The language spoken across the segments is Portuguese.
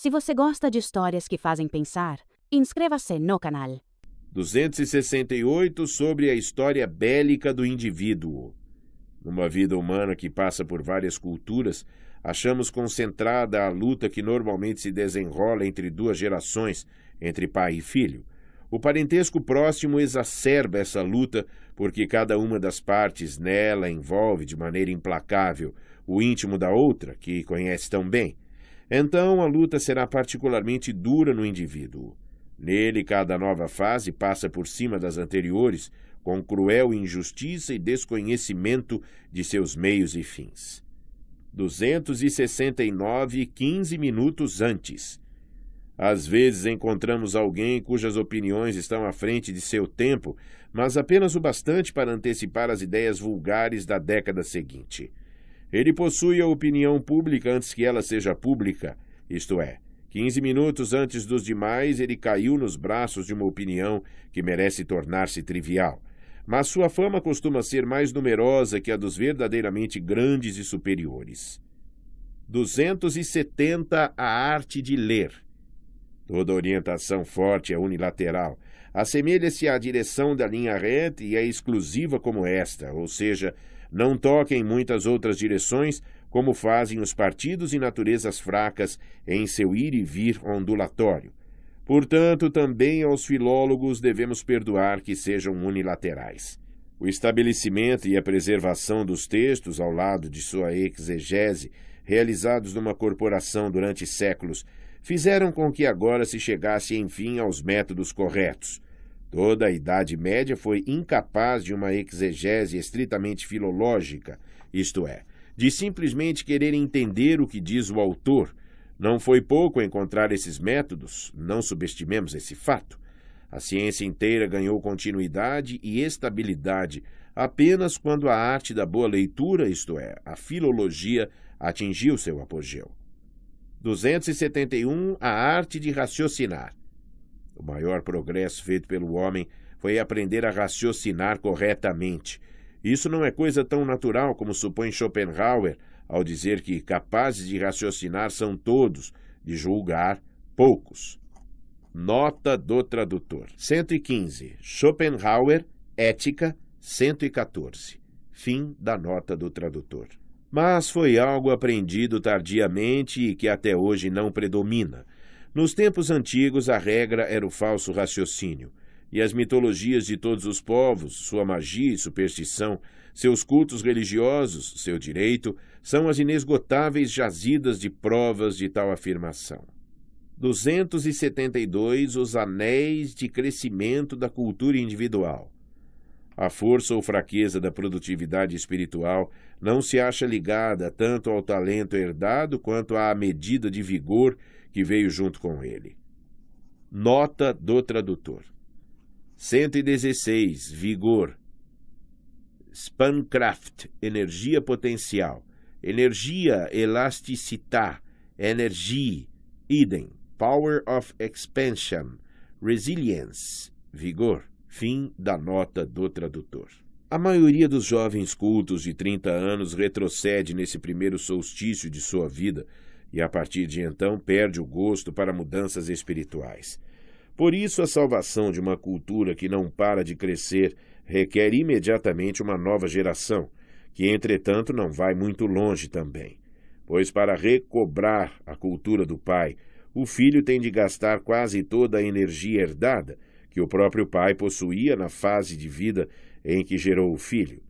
Se você gosta de histórias que fazem pensar, inscreva-se no canal. 268 sobre a história bélica do indivíduo. Numa vida humana que passa por várias culturas, achamos concentrada a luta que normalmente se desenrola entre duas gerações, entre pai e filho. O parentesco próximo exacerba essa luta porque cada uma das partes nela envolve de maneira implacável o íntimo da outra, que conhece tão bem. Então a luta será particularmente dura no indivíduo. Nele, cada nova fase passa por cima das anteriores, com cruel injustiça e desconhecimento de seus meios e fins. 269, 15 minutos antes. Às vezes encontramos alguém cujas opiniões estão à frente de seu tempo, mas apenas o bastante para antecipar as ideias vulgares da década seguinte. Ele possui a opinião pública antes que ela seja pública, isto é, 15 minutos antes dos demais, ele caiu nos braços de uma opinião que merece tornar-se trivial. Mas sua fama costuma ser mais numerosa que a dos verdadeiramente grandes e superiores. 270. A arte de ler. Toda orientação forte é unilateral. Assemelha-se à direção da linha reta e é exclusiva como esta, ou seja, não toca em muitas outras direções, como fazem os partidos e naturezas fracas em seu ir e vir ondulatório. Portanto, também aos filólogos devemos perdoar que sejam unilaterais. O estabelecimento e a preservação dos textos ao lado de sua exegese, realizados numa corporação durante séculos, fizeram com que agora se chegasse enfim aos métodos corretos. Toda a Idade Média foi incapaz de uma exegese estritamente filológica, isto é, de simplesmente querer entender o que diz o autor. Não foi pouco encontrar esses métodos, não subestimemos esse fato. A ciência inteira ganhou continuidade e estabilidade apenas quando a arte da boa leitura, isto é, a filologia, atingiu seu apogeu. 271. A arte de raciocinar. O maior progresso feito pelo homem foi aprender a raciocinar corretamente. Isso não é coisa tão natural como supõe Schopenhauer ao dizer que capazes de raciocinar são todos, de julgar, poucos. Nota do tradutor. 115. Schopenhauer, Ética, 114. Fim da nota do tradutor. Mas foi algo aprendido tardiamente e que até hoje não predomina. Nos tempos antigos, a regra era o falso raciocínio, e as mitologias de todos os povos, sua magia e superstição, seus cultos religiosos, seu direito, são as inesgotáveis jazidas de provas de tal afirmação. 272. Os anéis de crescimento da cultura individual. A força ou fraqueza da produtividade espiritual não se acha ligada tanto ao talento herdado quanto à medida de vigor que veio junto com ele. Nota do tradutor. 116. Vigor. Spannkraft, energia potencial. Energia, elasticità, energia, idem. Power of expansion. Resilience, vigor. Fim da nota do tradutor. A maioria dos jovens cultos de 30 anos retrocede nesse primeiro solstício de sua vida e, a partir de então, perde o gosto para mudanças espirituais. Por isso, a salvação de uma cultura que não para de crescer requer imediatamente uma nova geração, que, entretanto, não vai muito longe também. Pois, para recobrar a cultura do pai, o filho tem de gastar quase toda a energia herdada que o próprio pai possuía na fase de vida em que gerou o filho.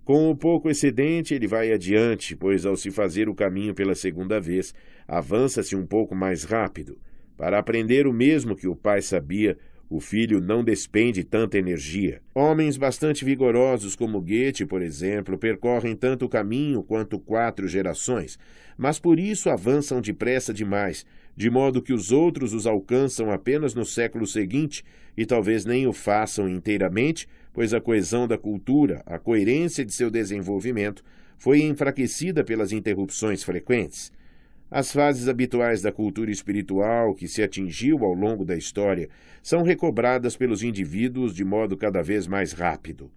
Com o pouco excedente, ele vai adiante, pois, ao se fazer o caminho pela segunda vez, avança-se um pouco mais rápido. Para aprender o mesmo que o pai sabia, o filho não despende tanta energia. Homens bastante vigorosos como Goethe, por exemplo, percorrem tanto o caminho quanto 4 gerações, mas por isso avançam depressa demais, de modo que os outros os alcançam apenas no século seguinte e talvez nem o façam inteiramente, pois a coesão da cultura, a coerência de seu desenvolvimento, foi enfraquecida pelas interrupções frequentes. As fases habituais da cultura espiritual que se atingiu ao longo da história são recobradas pelos indivíduos de modo cada vez mais rápido.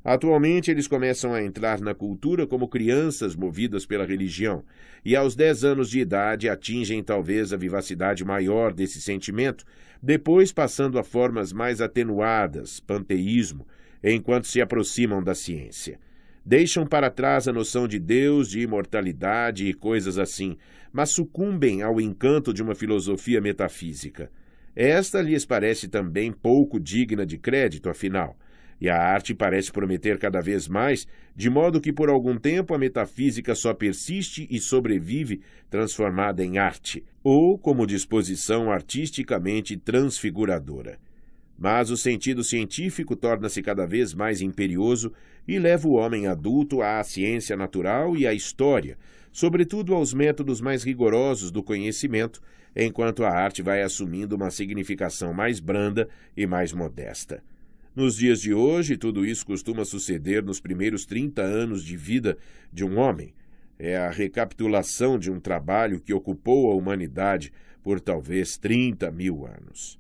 Atualmente, eles começam a entrar na cultura como crianças movidas pela religião, e aos 10 anos de idade atingem talvez a vivacidade maior desse sentimento, depois passando a formas mais atenuadas, panteísmo, enquanto se aproximam da ciência. Deixam para trás a noção de Deus, de imortalidade e coisas assim, mas sucumbem ao encanto de uma filosofia metafísica. Esta lhes parece também pouco digna de crédito, afinal, e a arte parece prometer cada vez mais, de modo que por algum tempo a metafísica só persiste e sobrevive transformada em arte, ou como disposição artisticamente transfiguradora. Mas o sentido científico torna-se cada vez mais imperioso e leva o homem adulto à ciência natural e à história, sobretudo aos métodos mais rigorosos do conhecimento, enquanto a arte vai assumindo uma significação mais branda e mais modesta. Nos dias de hoje, tudo isso costuma suceder nos primeiros 30 anos de vida de um homem. É a recapitulação de um trabalho que ocupou a humanidade por talvez 30.000 anos.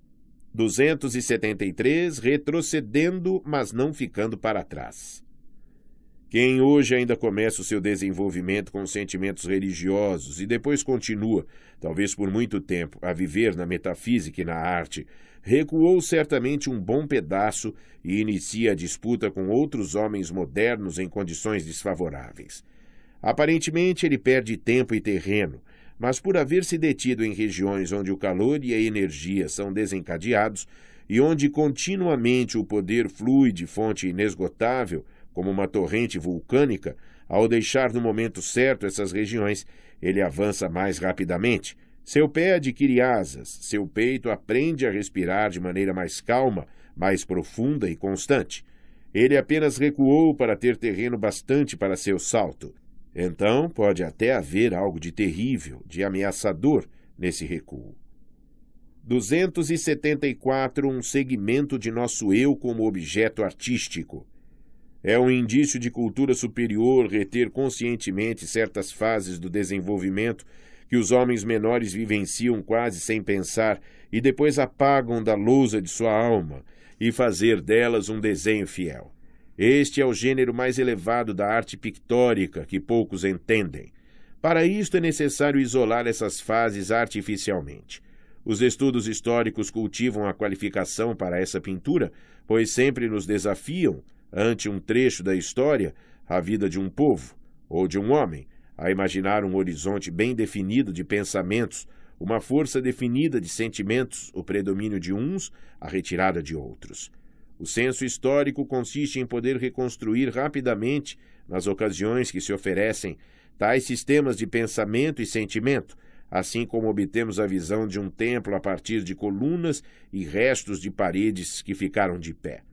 273, retrocedendo, mas não ficando para trás. Quem hoje ainda começa o seu desenvolvimento com sentimentos religiosos e depois continua, talvez por muito tempo, a viver na metafísica e na arte, recuou certamente um bom pedaço e inicia a disputa com outros homens modernos em condições desfavoráveis. Aparentemente ele perde tempo e terreno, mas por haver se detido em regiões onde o calor e a energia são desencadeados e onde continuamente o poder flui de fonte inesgotável, como uma torrente vulcânica, ao deixar no momento certo essas regiões, ele avança mais rapidamente. Seu pé adquire asas, seu peito aprende a respirar de maneira mais calma, mais profunda e constante. Ele apenas recuou para ter terreno bastante para seu salto. Então, pode até haver algo de terrível, de ameaçador nesse recuo. 274. Um segmento de nosso eu como objeto artístico. É um indício de cultura superior reter conscientemente certas fases do desenvolvimento que os homens menores vivenciam quase sem pensar e depois apagam da lousa de sua alma e fazer delas um desenho fiel. Este é o gênero mais elevado da arte pictórica que poucos entendem. Para isto é necessário isolar essas fases artificialmente. Os estudos históricos cultivam a qualificação para essa pintura, pois sempre nos desafiam, ante um trecho da história, a vida de um povo, ou de um homem, a imaginar um horizonte bem definido de pensamentos, uma força definida de sentimentos, o predomínio de uns, a retirada de outros. O senso histórico consiste em poder reconstruir rapidamente, nas ocasiões que se oferecem, tais sistemas de pensamento e sentimento, assim como obtemos a visão de um templo a partir de colunas e restos de paredes que ficaram de pé.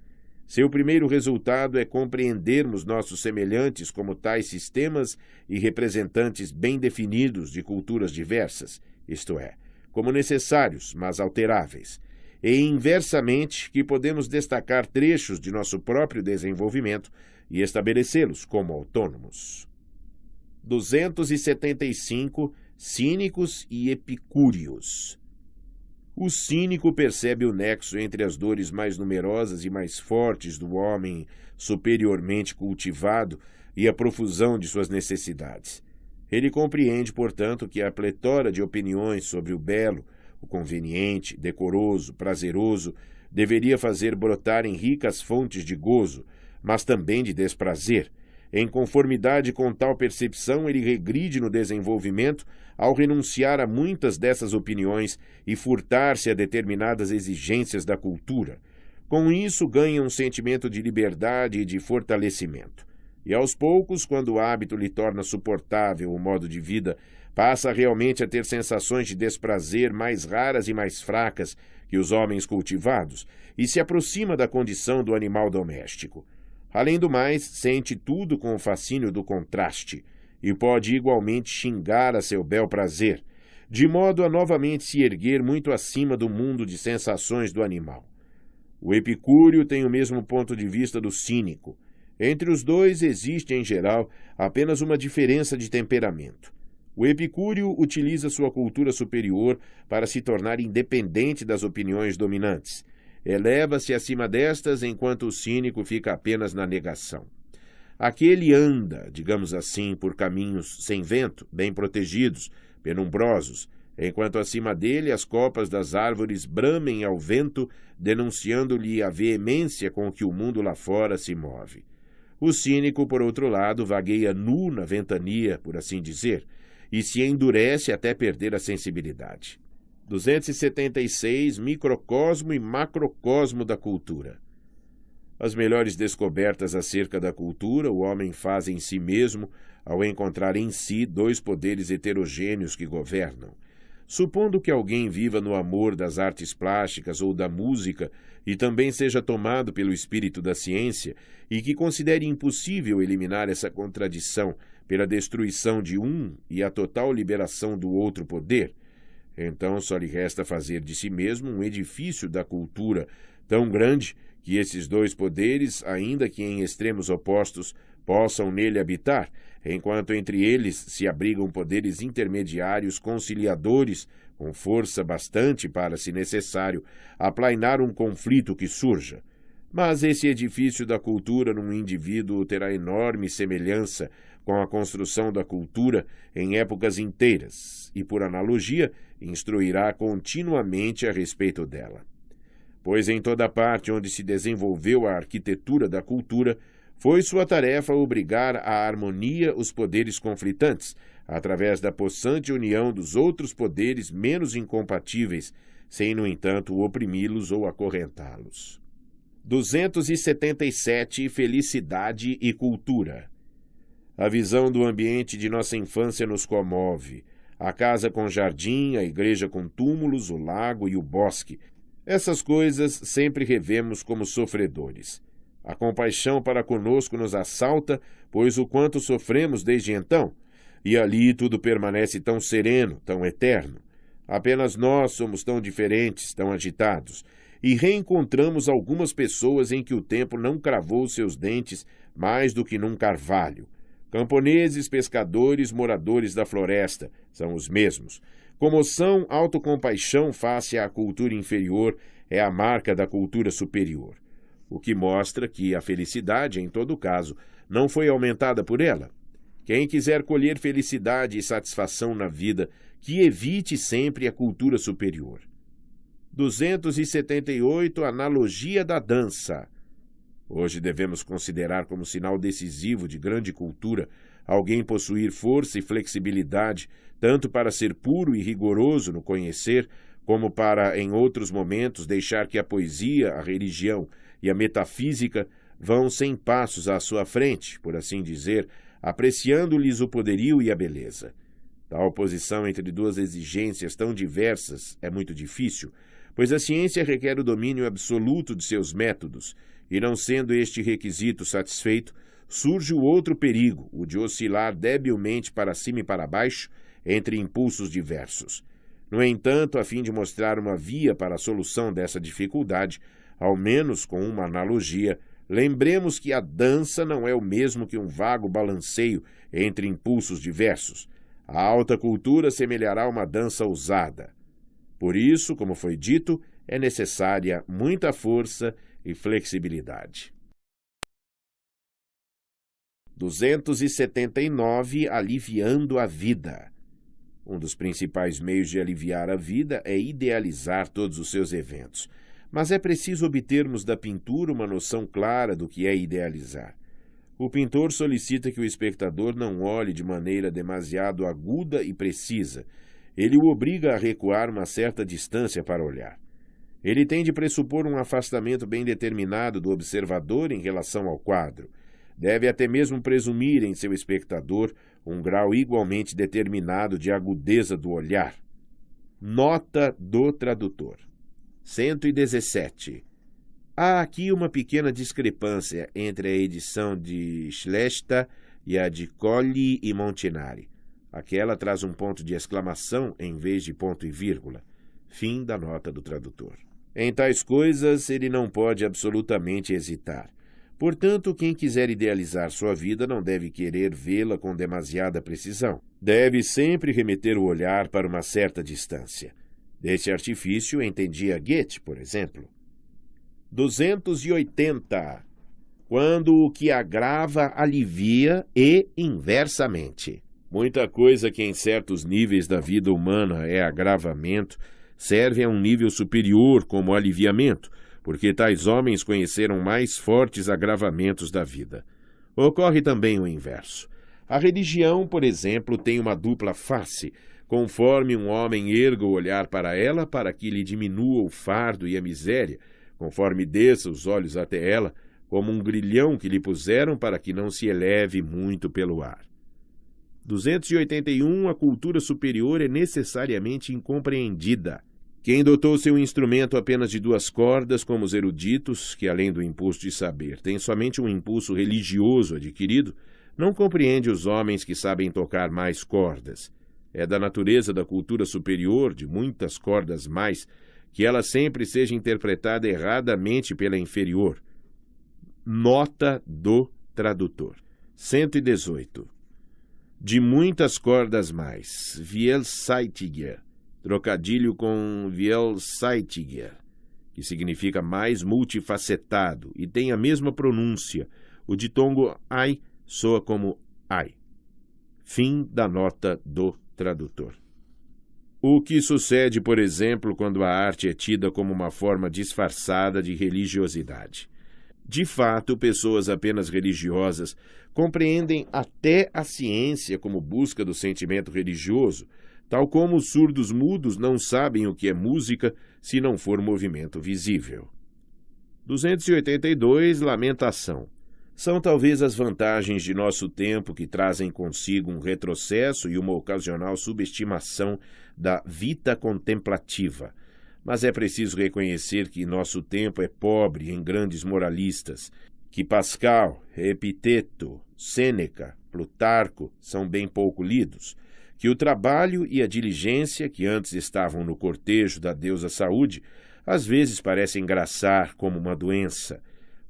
Seu primeiro resultado é compreendermos nossos semelhantes como tais sistemas e representantes bem definidos de culturas diversas, isto é, como necessários, mas alteráveis, e inversamente que podemos destacar trechos de nosso próprio desenvolvimento e estabelecê-los como autônomos. 275. Cínicos e epicúreos. O cínico percebe o nexo entre as dores mais numerosas e mais fortes do homem superiormente cultivado e a profusão de suas necessidades. Ele compreende, portanto, que a pletora de opiniões sobre o belo, o conveniente, decoroso, prazeroso, deveria fazer brotar em ricas fontes de gozo, mas também de desprazer. Em conformidade com tal percepção, ele regride no desenvolvimento ao renunciar a muitas dessas opiniões e furtar-se a determinadas exigências da cultura. Com isso, ganha um sentimento de liberdade e de fortalecimento. E aos poucos, quando o hábito lhe torna suportável o modo de vida, passa realmente a ter sensações de desprazer mais raras e mais fracas que os homens cultivados e se aproxima da condição do animal doméstico. Além do mais, sente tudo com o fascínio do contraste e pode igualmente xingar a seu bel prazer, de modo a novamente se erguer muito acima do mundo de sensações do animal. O epicúreo tem o mesmo ponto de vista do cínico. Entre os dois existe, em geral, apenas uma diferença de temperamento. O epicúreo utiliza sua cultura superior para se tornar independente das opiniões dominantes. eleva-se acima destas, enquanto o cínico fica apenas na negação. Aquele anda, digamos assim, por caminhos sem vento, bem protegidos, penumbrosos, enquanto acima dele as copas das árvores bramem ao vento, denunciando-lhe a veemência com que o mundo lá fora se move. O cínico, por outro lado, vagueia nu na ventania, por assim dizer, e se endurece até perder a sensibilidade. 276. Microcosmo e macrocosmo da cultura. As melhores descobertas acerca da cultura o homem faz em si mesmo ao encontrar em si dois poderes heterogêneos que governam. Supondo que alguém viva no amor das artes plásticas ou da música e também seja tomado pelo espírito da ciência e que considere impossível eliminar essa contradição pela destruição de um e a total liberação do outro poder, então só lhe resta fazer de si mesmo um edifício da cultura tão grande que esses dois poderes, ainda que em extremos opostos, possam nele habitar, enquanto entre eles se abrigam poderes intermediários conciliadores, com força bastante para, se necessário, aplainar um conflito que surja. Mas esse edifício da cultura num indivíduo terá enorme semelhança com a construção da cultura em épocas inteiras e, por analogia, instruirá continuamente a respeito dela. Pois em toda parte onde se desenvolveu a arquitetura da cultura, foi sua tarefa obrigar à harmonia os poderes conflitantes, através da possante união dos outros poderes menos incompatíveis, sem, no entanto, oprimi-los ou acorrentá-los. 277. Felicidade e cultura. A visão do ambiente de nossa infância nos comove. A casa com jardim, a igreja com túmulos, o lago e o bosque. Essas coisas sempre revemos como sofredores. A compaixão para conosco nos assalta, pois o quanto sofremos desde então, e ali tudo permanece tão sereno, tão eterno. Apenas nós somos tão diferentes, tão agitados, e reencontramos algumas pessoas em que o tempo não cravou seus dentes mais do que num carvalho. Camponeses, pescadores, moradores da floresta, são os mesmos. Comoção, autocompaixão face à cultura inferior é a marca da cultura superior, o que mostra que a felicidade, em todo caso, não foi aumentada por ela. Quem quiser colher felicidade e satisfação na vida, que evite sempre a cultura superior. 278. Analogia da dança. Hoje devemos considerar como sinal decisivo de grande cultura alguém possuir força e flexibilidade, tanto para ser puro e rigoroso no conhecer, como para, em outros momentos, deixar que a poesia, a religião e a metafísica vão 100 passos à sua frente, por assim dizer, apreciando-lhes o poderio e a beleza. Tal posição entre duas exigências tão diversas é muito difícil, pois a ciência requer o domínio absoluto de seus métodos, e não sendo este requisito satisfeito, surge o outro perigo, o de oscilar debilmente para cima e para baixo entre impulsos diversos. No entanto, a fim de mostrar uma via para a solução dessa dificuldade, ao menos com uma analogia, lembremos que a dança não é o mesmo que um vago balanceio entre impulsos diversos. A alta cultura semelhará uma dança ousada. Por isso, como foi dito, é necessária muita força e flexibilidade. 279. Aliviando a vida. Um dos principais meios de aliviar a vida é idealizar todos os seus eventos. Mas é preciso obtermos da pintura uma noção clara do que é idealizar. O pintor solicita que o espectador não olhe de maneira demasiado aguda e precisa. Ele o obriga a recuar uma certa distância para olhar. Ele tem de pressupor um afastamento bem determinado do observador em relação ao quadro. Deve até mesmo presumir em seu espectador um grau igualmente determinado de agudeza do olhar. Nota do tradutor. 117. Há aqui uma pequena discrepância entre a edição de Schlesta e a de Colli e Montinari. Aquela traz um ponto de exclamação em vez de ponto e vírgula. Fim da nota do tradutor. Em tais coisas, ele não pode absolutamente hesitar. Portanto, quem quiser idealizar sua vida não deve querer vê-la com demasiada precisão. Deve sempre remeter o olhar para uma certa distância. Deste artifício entendia Goethe, por exemplo. 280. Quando o que agrava alivia e inversamente. Muita coisa que em certos níveis da vida humana é agravamento, serve a um nível superior como aliviamento, porque tais homens conheceram mais fortes agravamentos da vida. Ocorre também o inverso. A religião, por exemplo, tem uma dupla face, conforme um homem erga o olhar para ela para que lhe diminua o fardo e a miséria, conforme desça os olhos até ela, como um grilhão que lhe puseram para que não se eleve muito pelo ar. 281. A cultura superior é necessariamente incompreendida. Quem dotou seu instrumento apenas de 2 cordas, como os eruditos, que além do impulso de saber, tem somente um impulso religioso adquirido, não compreende os homens que sabem tocar mais cordas. É da natureza da cultura superior, de muitas cordas mais, que ela sempre seja interpretada erradamente pela inferior. Nota do tradutor. 118. De muitas cordas mais, vielseitiger, trocadilho com vielseitiger, que significa mais multifacetado e tem a mesma pronúncia. O ditongo ai soa como ai. Fim da nota do tradutor. O que sucede, por exemplo, quando a arte é tida como uma forma disfarçada de religiosidade? De fato, pessoas apenas religiosas compreendem até a ciência como busca do sentimento religioso, tal como os surdos mudos não sabem o que é música se não for movimento visível. 282. Lamentação. São talvez as vantagens de nosso tempo que trazem consigo um retrocesso e uma ocasional subestimação da vita contemplativa. Mas é preciso reconhecer que nosso tempo é pobre em grandes moralistas, que Pascal, Epiteto, Sêneca, Plutarco são bem pouco lidos, que o trabalho e a diligência, que antes estavam no cortejo da deusa saúde, às vezes parecem graçar como uma doença.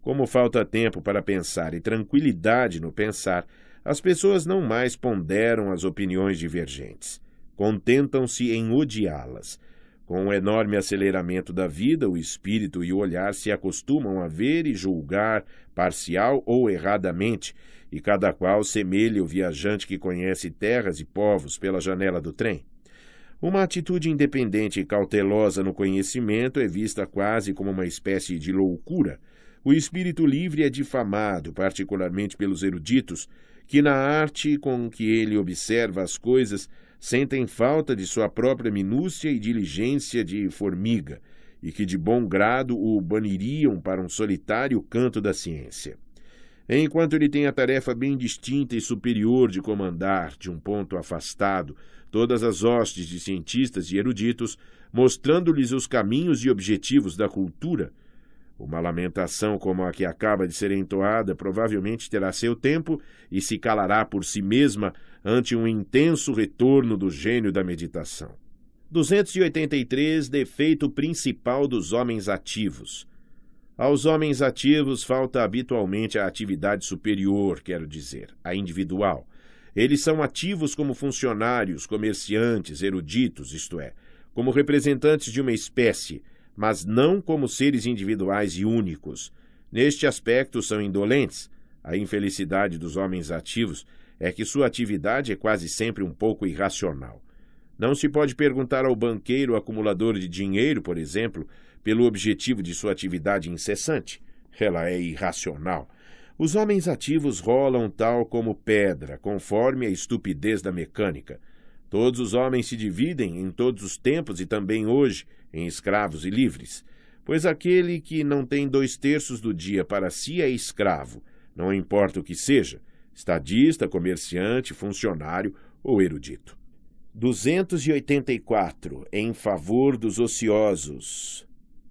Como falta tempo para pensar e tranquilidade no pensar, as pessoas não mais ponderam as opiniões divergentes. Contentam-se em odiá-las. Com o enorme aceleramento da vida, o espírito e o olhar se acostumam a ver e julgar parcial ou erradamente, e cada qual semelha o viajante que conhece terras e povos pela janela do trem. Uma atitude independente e cautelosa no conhecimento é vista quase como uma espécie de loucura. O espírito livre é difamado, particularmente pelos eruditos, que na arte com que ele observa as coisas sentem falta de sua própria minúcia e diligência de formiga, e que de bom grado o baniriam para um solitário canto da ciência. Enquanto ele tem a tarefa bem distinta e superior de comandar, de um ponto afastado, todas as hostes de cientistas e eruditos, mostrando-lhes os caminhos e objetivos da cultura, uma lamentação como a que acaba de ser entoada provavelmente terá seu tempo e se calará por si mesma ante um intenso retorno do gênio da meditação. 283. Defeito principal dos homens ativos. Aos homens ativos falta habitualmente a atividade superior, quero dizer, a individual. Eles são ativos como funcionários, comerciantes, eruditos, isto é, como representantes de uma espécie, mas não como seres individuais e únicos. Neste aspecto são indolentes. A infelicidade dos homens ativos é que sua atividade é quase sempre um pouco irracional. Não se pode perguntar ao banqueiro acumulador de dinheiro, por exemplo, pelo objetivo de sua atividade incessante. Ela é irracional. Os homens ativos rolam tal como pedra, conforme a estupidez da mecânica. Todos os homens se dividem, em todos os tempos e também hoje, em escravos e livres, pois aquele que não tem 2/3 do dia para si é escravo, não importa o que seja, estadista, comerciante, funcionário ou erudito. 284. Em favor dos ociosos.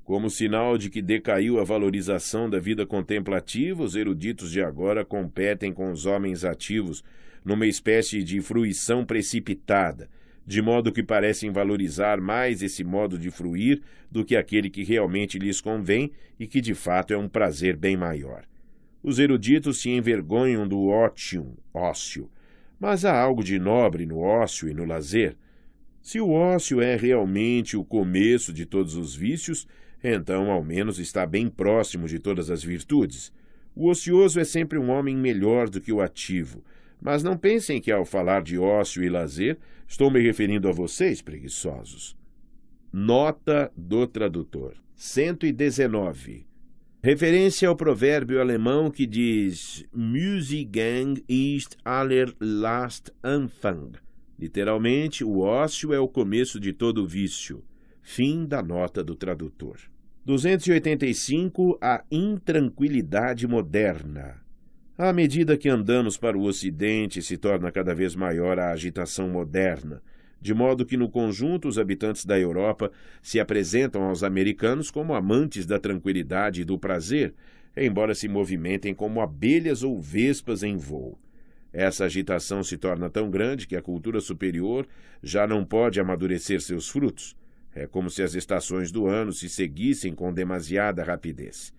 Como sinal de que decaiu a valorização da vida contemplativa, os eruditos de agora competem com os homens ativos numa espécie de fruição precipitada, de modo que parecem valorizar mais esse modo de fruir do que aquele que realmente lhes convém e que de fato é um prazer bem maior. Os eruditos se envergonham do ótium, ócio, mas há algo de nobre no ócio e no lazer. Se o ócio é realmente o começo de todos os vícios, então ao menos está bem próximo de todas as virtudes. O ocioso é sempre um homem melhor do que o ativo, mas não pensem que ao falar de ócio e lazer, estou me referindo a vocês, preguiçosos. Nota do tradutor. 119. Referência ao provérbio alemão que diz Müßiggang ist aller Last Anfang. Literalmente, o ócio é o começo de todo vício. Fim da nota do tradutor. 285. A intranquilidade moderna. À medida que andamos para o Ocidente, se torna cada vez maior a agitação moderna, de modo que, no conjunto, os habitantes da Europa se apresentam aos americanos como amantes da tranquilidade e do prazer, embora se movimentem como abelhas ou vespas em voo. Essa agitação se torna tão grande que a cultura superior já não pode amadurecer seus frutos. É como se as estações do ano se seguissem com demasiada rapidez.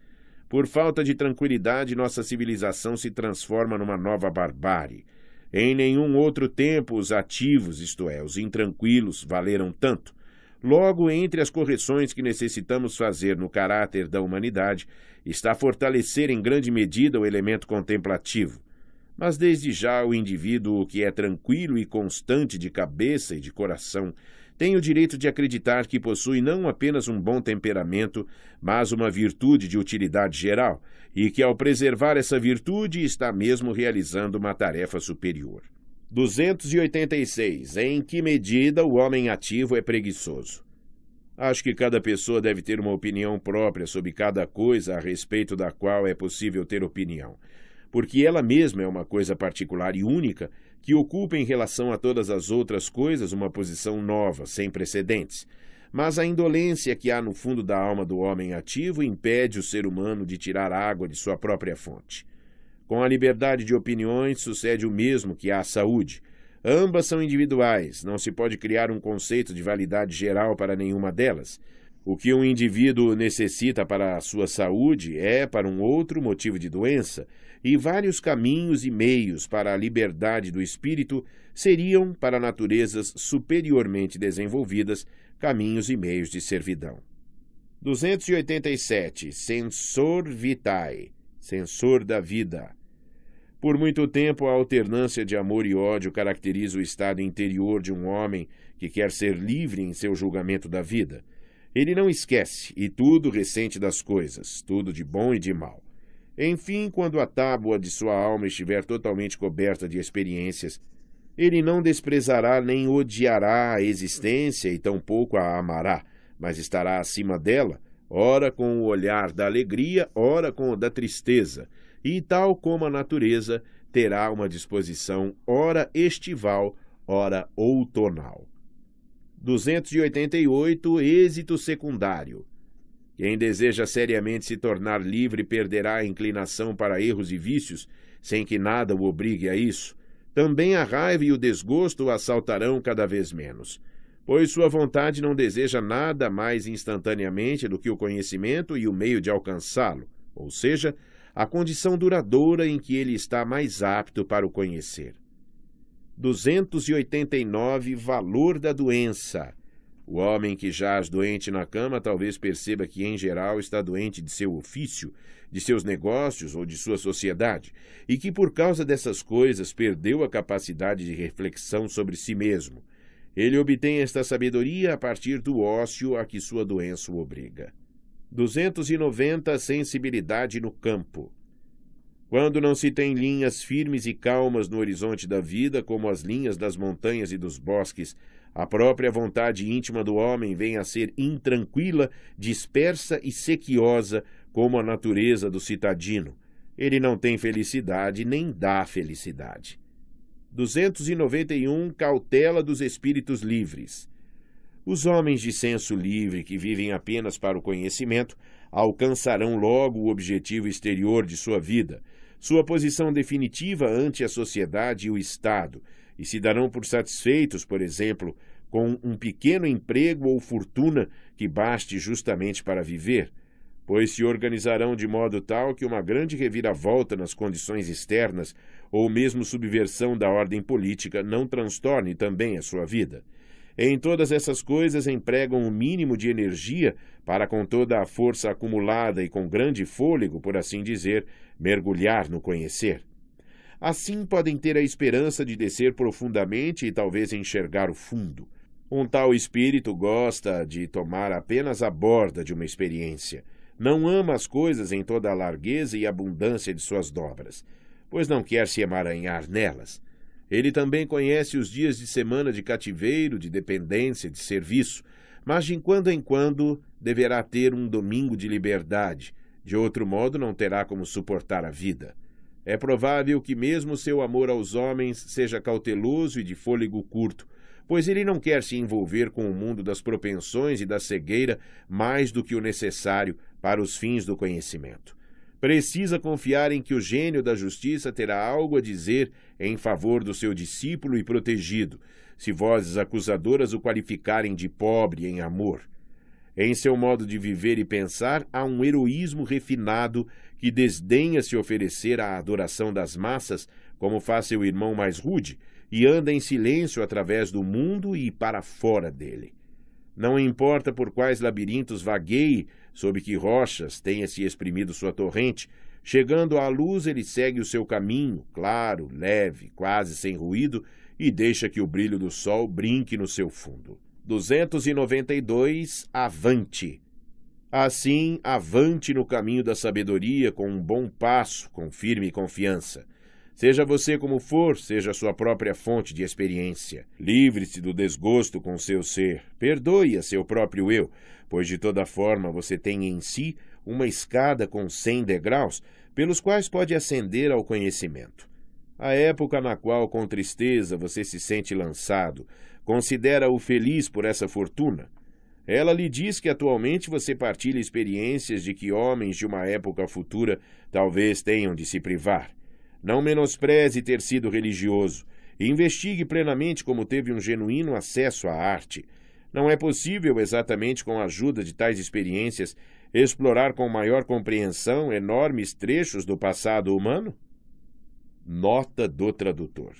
Por falta de tranquilidade, nossa civilização se transforma numa nova barbárie. Em nenhum outro tempo os ativos, isto é, os intranquilos, valeram tanto. Logo, entre as correções que necessitamos fazer no caráter da humanidade, está fortalecer em grande medida o elemento contemplativo. Mas desde já o indivíduo que é tranquilo e constante de cabeça e de coração tem o direito de acreditar que possui não apenas um bom temperamento, mas uma virtude de utilidade geral, e que ao preservar essa virtude está mesmo realizando uma tarefa superior. 286. Em que medida o homem ativo é preguiçoso? Acho que cada pessoa deve ter uma opinião própria sobre cada coisa a respeito da qual é possível ter opinião, porque ela mesma é uma coisa particular e única que ocupa em relação a todas as outras coisas uma posição nova, sem precedentes. Mas a indolência que há no fundo da alma do homem ativo impede o ser humano de tirar água de sua própria fonte. Com a liberdade de opiniões sucede o mesmo que à saúde. Ambas são individuais, não se pode criar um conceito de validade geral para nenhuma delas. O que um indivíduo necessita para a sua saúde é, para um outro, motivo de doença, e vários caminhos e meios para a liberdade do espírito seriam, para naturezas superiormente desenvolvidas, caminhos e meios de servidão. 287. Sensor vitae, sensor da vida. Por muito tempo, a alternância de amor e ódio caracteriza o estado interior de um homem que quer ser livre em seu julgamento da vida. Ele não esquece, e tudo ressente das coisas, tudo de bom e de mal. Enfim, quando a tábua de sua alma estiver totalmente coberta de experiências, ele não desprezará nem odiará a existência e tampouco a amará, mas estará acima dela, ora com o olhar da alegria, ora com o da tristeza, e, tal como a natureza, terá uma disposição ora estival, ora outonal. 288. Êxito secundário. Quem deseja seriamente se tornar livre perderá a inclinação para erros e vícios, sem que nada o obrigue a isso. Também a raiva e o desgosto o assaltarão cada vez menos, pois sua vontade não deseja nada mais instantaneamente do que o conhecimento e o meio de alcançá-lo, ou seja, a condição duradoura em que ele está mais apto para o conhecer. 289. Valor da doença. O homem que jaz doente na cama talvez perceba que, em geral, está doente de seu ofício, de seus negócios ou de sua sociedade, e que, por causa dessas coisas, perdeu a capacidade de reflexão sobre si mesmo. Ele obtém esta sabedoria a partir do ócio a que sua doença o obriga. 290. Sensibilidade no campo. Quando não se tem linhas firmes e calmas no horizonte da vida, como as linhas das montanhas e dos bosques, a própria vontade íntima do homem vem a ser intranquila, dispersa e sequiosa, como a natureza do citadino. Ele não tem felicidade, nem dá felicidade. 291. Cautela dos espíritos livres. Os homens de senso livre, que vivem apenas para o conhecimento, alcançarão logo o objetivo exterior de sua vida, sua posição definitiva ante a sociedade e o Estado, e se darão por satisfeitos, por exemplo, com um pequeno emprego ou fortuna que baste justamente para viver, pois se organizarão de modo tal que uma grande reviravolta nas condições externas ou mesmo subversão da ordem política não transtorne também a sua vida. Em todas essas coisas empregam o mínimo de energia para, com toda a força acumulada e com grande fôlego, por assim dizer, mergulhar no conhecer. Assim podem ter a esperança de descer profundamente e talvez enxergar o fundo. Um tal espírito gosta de tomar apenas a borda de uma experiência. Não ama as coisas em toda a largueza e abundância de suas dobras, pois não quer se emaranhar nelas. Ele também conhece os dias de semana de cativeiro, de dependência, de serviço, mas de quando em quando deverá ter um domingo de liberdade, de outro modo não terá como suportar a vida. É provável que mesmo seu amor aos homens seja cauteloso e de fôlego curto, pois ele não quer se envolver com o mundo das propensões e da cegueira mais do que o necessário para os fins do conhecimento. Precisa confiar em que o gênio da justiça terá algo a dizer em favor do seu discípulo e protegido, se vozes acusadoras o qualificarem de pobre em amor. Em seu modo de viver e pensar, há um heroísmo refinado que desdenha se oferecer à adoração das massas, como faz seu irmão mais rude, e anda em silêncio através do mundo e para fora dele. Não importa por quais labirintos vagueie, sob que rochas tenha se exprimido sua torrente, chegando à luz ele segue o seu caminho, claro, leve, quase sem ruído, e deixa que o brilho do sol brinque no seu fundo. 292. Avante. Assim, avante no caminho da sabedoria com um bom passo, com firme confiança. Seja você como for, seja a sua própria fonte de experiência. Livre-se do desgosto com seu ser. Perdoe a seu próprio eu, pois de toda forma você tem em si uma escada com 100 degraus, pelos quais pode ascender ao conhecimento. A época na qual, com tristeza, você se sente lançado, considera-o feliz por essa fortuna. Ela lhe diz que atualmente você partilha experiências de que homens de uma época futura talvez tenham de se privar. Não menospreze ter sido religioso. Investigue plenamente como teve um genuíno acesso à arte. Não é possível, exatamente com a ajuda de tais experiências, explorar com maior compreensão enormes trechos do passado humano? Nota do tradutor.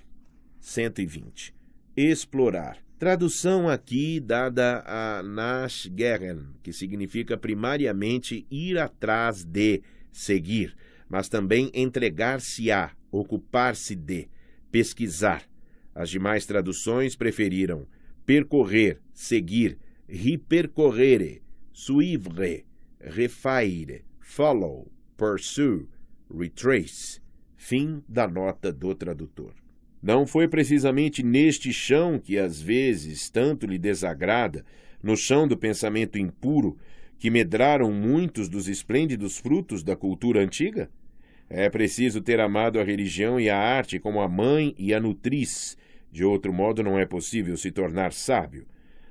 120. Explorar. Tradução aqui dada a Nachgehen, que significa primariamente ir atrás de, seguir, mas também entregar-se-á, ocupar-se de, pesquisar. As demais traduções preferiram percorrer, seguir, repercorrere, suivre, refaire, follow, pursue, retrace. Fim da nota do tradutor. Não foi precisamente neste chão que às vezes tanto lhe desagrada, no chão do pensamento impuro, que medraram muitos dos esplêndidos frutos da cultura antiga? É preciso ter amado a religião e a arte como a mãe e a nutriz. De outro modo não é possível se tornar sábio.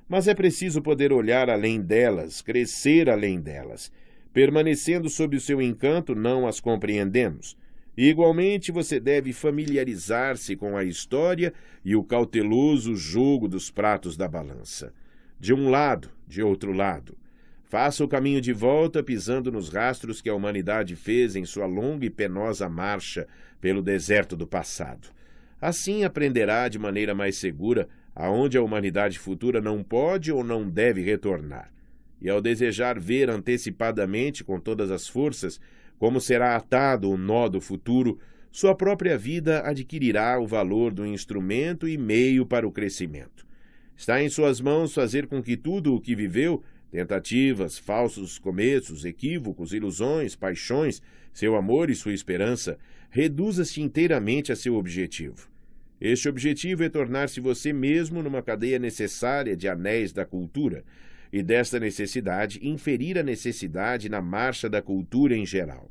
Mas é preciso poder olhar além delas, crescer além delas. Permanecendo sob o seu encanto, não as compreendemos. Igualmente, você deve familiarizar-se com a história e o cauteloso jogo dos pratos da balança. De um lado, de outro lado. Faça o caminho de volta pisando nos rastros que a humanidade fez em sua longa e penosa marcha pelo deserto do passado. Assim aprenderá de maneira mais segura aonde a humanidade futura não pode ou não deve retornar. E ao desejar ver antecipadamente com todas as forças como será atado o nó do futuro, sua própria vida adquirirá o valor do instrumento e meio para o crescimento. Está em suas mãos fazer com que tudo o que viveu, tentativas, falsos começos, equívocos, ilusões, paixões, seu amor e sua esperança, reduza-se inteiramente a seu objetivo. Este objetivo é tornar-se você mesmo numa cadeia necessária de anéis da cultura, e desta necessidade inferir a necessidade na marcha da cultura em geral.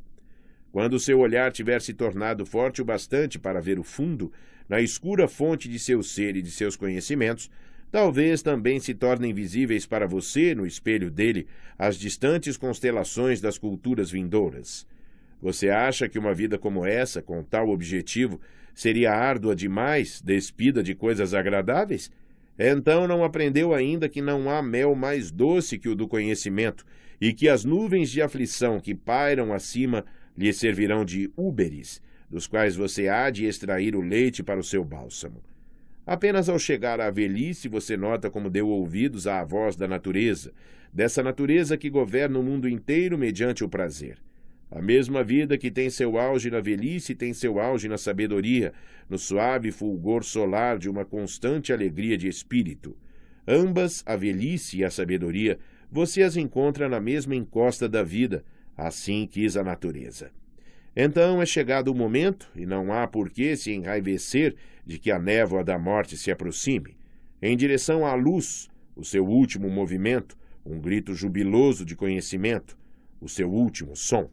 Quando o seu olhar tiver se tornado forte o bastante para ver o fundo, na escura fonte de seu ser e de seus conhecimentos, talvez também se tornem visíveis para você, no espelho dele, as distantes constelações das culturas vindouras. Você acha que uma vida como essa, com tal objetivo, seria árdua demais, despida de coisas agradáveis? Então não aprendeu ainda que não há mel mais doce que o do conhecimento e que as nuvens de aflição que pairam acima lhe servirão de úberes, dos quais você há de extrair o leite para o seu bálsamo. Apenas ao chegar à velhice você nota como deu ouvidos à voz da natureza, dessa natureza que governa o mundo inteiro mediante o prazer. A mesma vida que tem seu auge na velhice tem seu auge na sabedoria, no suave fulgor solar de uma constante alegria de espírito. Ambas, a velhice e a sabedoria, você as encontra na mesma encosta da vida, assim quis a natureza. Então é chegado o momento, e não há por que se enraivecer de que a névoa da morte se aproxime. Em direção à luz, o seu último movimento, um grito jubiloso de conhecimento, o seu último som.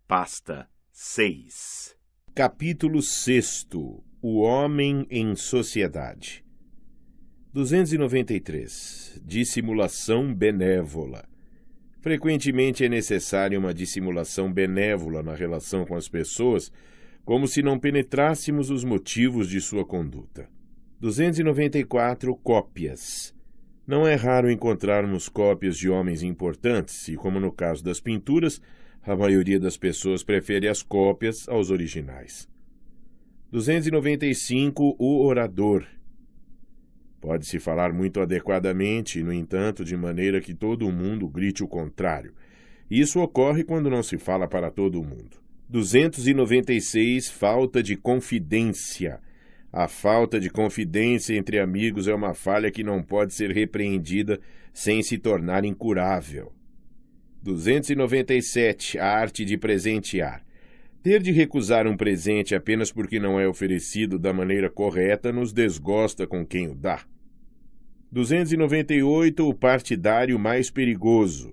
Pasta 6. Capítulo 6. O Homem em Sociedade. 293. Dissimulação benévola. Frequentemente é necessária uma dissimulação benévola na relação com as pessoas, como se não penetrássemos os motivos de sua conduta. 294. Cópias. Não é raro encontrarmos cópias de homens importantes e, como no caso das pinturas, a maioria das pessoas prefere as cópias aos originais. 295. O orador. Pode-se falar muito adequadamente, no entanto, de maneira que todo mundo grite o contrário. Isso ocorre quando não se fala para todo mundo. 296. Falta de confidência. A falta de confidência entre amigos é uma falha que não pode ser repreendida sem se tornar incurável. 297. A arte de presentear. Ter de recusar um presente apenas porque não é oferecido da maneira correta nos desgosta com quem o dá. 298. O partidário mais perigoso.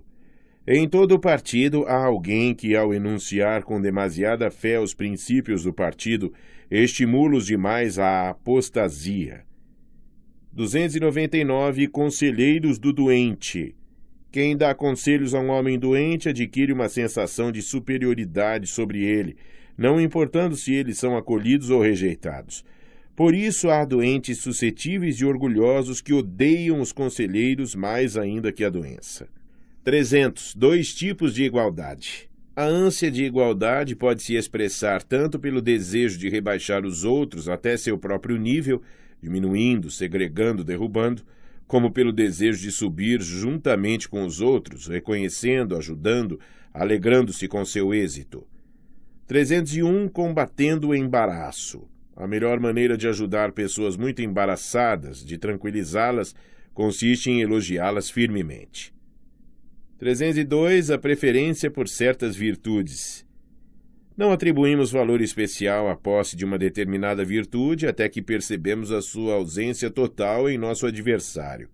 Em todo partido há alguém que, ao enunciar com demasiada fé os princípios do partido, estimula-os demais à apostasia. 299. Conselheiros do doente. Quem dá conselhos a um homem doente adquire uma sensação de superioridade sobre ele, não importando se eles são acolhidos ou rejeitados. Por isso há doentes suscetíveis e orgulhosos que odeiam os conselheiros mais ainda que a doença. 300. 2 tipos de igualdade. A ânsia de igualdade pode se expressar tanto pelo desejo de rebaixar os outros até seu próprio nível, diminuindo, segregando, derrubando, como pelo desejo de subir juntamente com os outros, reconhecendo, ajudando, alegrando-se com seu êxito. 301. Combatendo o embaraço. A melhor maneira de ajudar pessoas muito embaraçadas, de tranquilizá-las, consiste em elogiá-las firmemente. 302. A preferência por certas virtudes. Não atribuímos valor especial à posse de uma determinada virtude até que percebemos a sua ausência total em nosso adversário.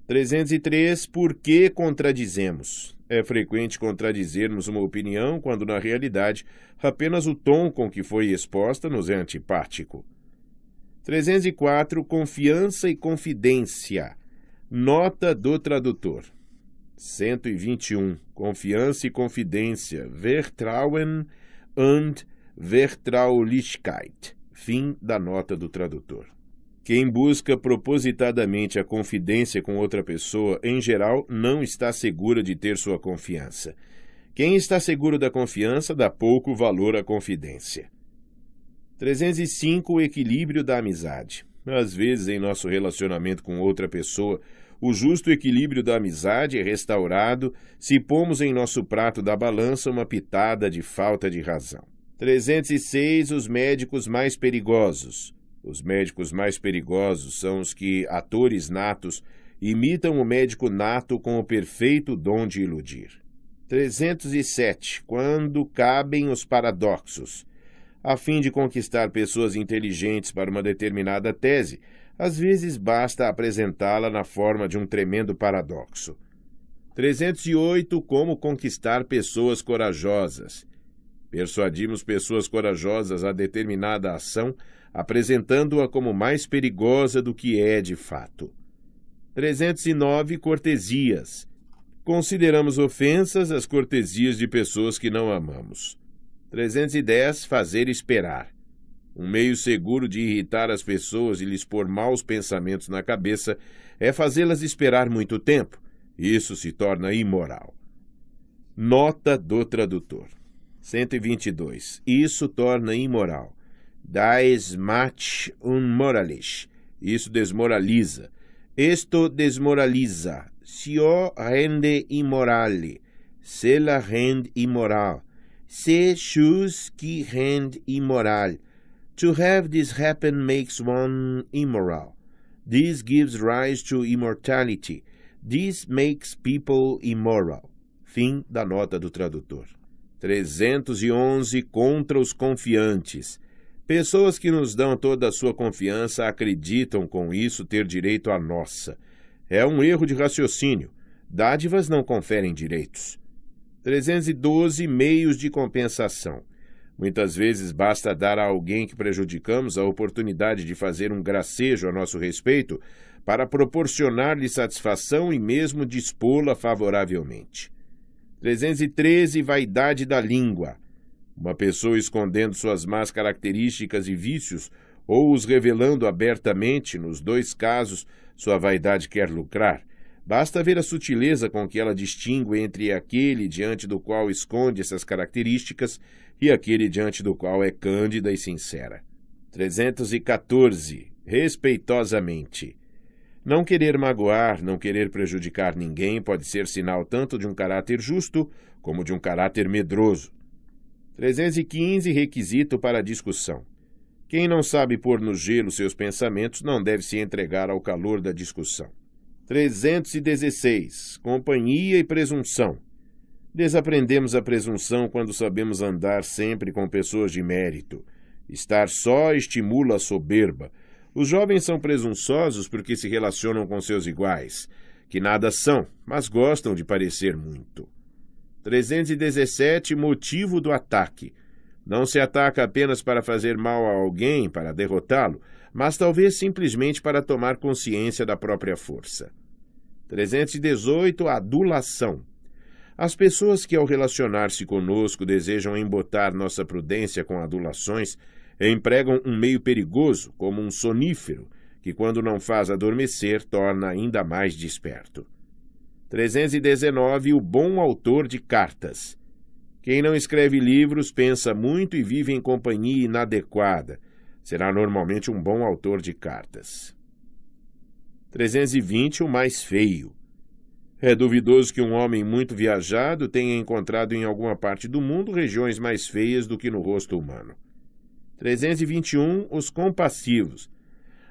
303. Por que contradizemos? É frequente contradizermos uma opinião quando, na realidade, apenas o tom com que foi exposta nos é antipático. 304. Confiança e confidência. Nota do tradutor. 121. Confiança e confidência. Vertrauen und Vertraulichkeit. Fim da nota do tradutor. Quem busca propositadamente a confidência com outra pessoa, em geral, não está segura de ter sua confiança. Quem está seguro da confiança dá pouco valor à confidência. 305. O equilíbrio da amizade. Às vezes, em nosso relacionamento com outra pessoa, o justo equilíbrio da amizade é restaurado se pomos em nosso prato da balança uma pitada de falta de razão. 306. Os médicos mais perigosos. Os médicos mais perigosos são os que, atores natos, imitam o médico nato com o perfeito dom de iludir. 307. Quando cabem os paradoxos. A fim de conquistar pessoas inteligentes para uma determinada tese, às vezes basta apresentá-la na forma de um tremendo paradoxo. 308. Como conquistar pessoas corajosas. Persuadimos pessoas corajosas a determinada ação, apresentando-a como mais perigosa do que é de fato. 309. Cortesias. Consideramos ofensas as cortesias de pessoas que não amamos. 310. Fazer esperar. Um meio seguro de irritar as pessoas e lhes pôr maus pensamentos na cabeça é fazê-las esperar muito tempo. Isso se torna imoral. Nota do tradutor. 122. Isso torna imoral. Das macht unmoralisch. Isso desmoraliza. Esto desmoraliza. Sio rende immorale. Cela rende immoral. C'est chose qui rende immoral. To have this happen makes one immoral. This gives rise to immortality. This makes people immoral. Fim da nota do tradutor. 311 contra os confiantes. Pessoas que nos dão toda a sua confiança acreditam com isso ter direito à nossa. É um erro de raciocínio. Dádivas não conferem direitos. 312 meios de compensação. Muitas vezes basta dar a alguém que prejudicamos a oportunidade de fazer um gracejo a nosso respeito para proporcionar-lhe satisfação e mesmo dispô-la favoravelmente. 313 vaidade da língua. Uma pessoa escondendo suas más características e vícios ou os revelando abertamente, nos dois casos, sua vaidade quer lucrar. Basta ver a sutileza com que ela distingue entre aquele diante do qual esconde essas características e aquele diante do qual é cândida e sincera. 314. Respeitosamente. Não querer magoar, não querer prejudicar ninguém pode ser sinal tanto de um caráter justo como de um caráter medroso. 315. Requisito para a discussão. Quem não sabe pôr no gelo seus pensamentos não deve se entregar ao calor da discussão. 316. Companhia e presunção. Desaprendemos a presunção quando sabemos andar sempre com pessoas de mérito. Estar só estimula a soberba. Os jovens são presunçosos porque se relacionam com seus iguais, que nada são, mas gostam de parecer muito. 317. Motivo do ataque. Não se ataca apenas para fazer mal a alguém, para derrotá-lo, mas talvez simplesmente para tomar consciência da própria força. 318. Adulação. As pessoas que, ao relacionar-se conosco, desejam embotar nossa prudência com adulações, empregam um meio perigoso, como um sonífero, que, quando não faz adormecer, torna ainda mais desperto. 319. O bom autor de cartas. Quem não escreve livros pensa muito e vive em companhia inadequada. Será normalmente um bom autor de cartas. 320. O mais feio. É duvidoso que um homem muito viajado tenha encontrado em alguma parte do mundo regiões mais feias do que no rosto humano. 321. Os compassivos.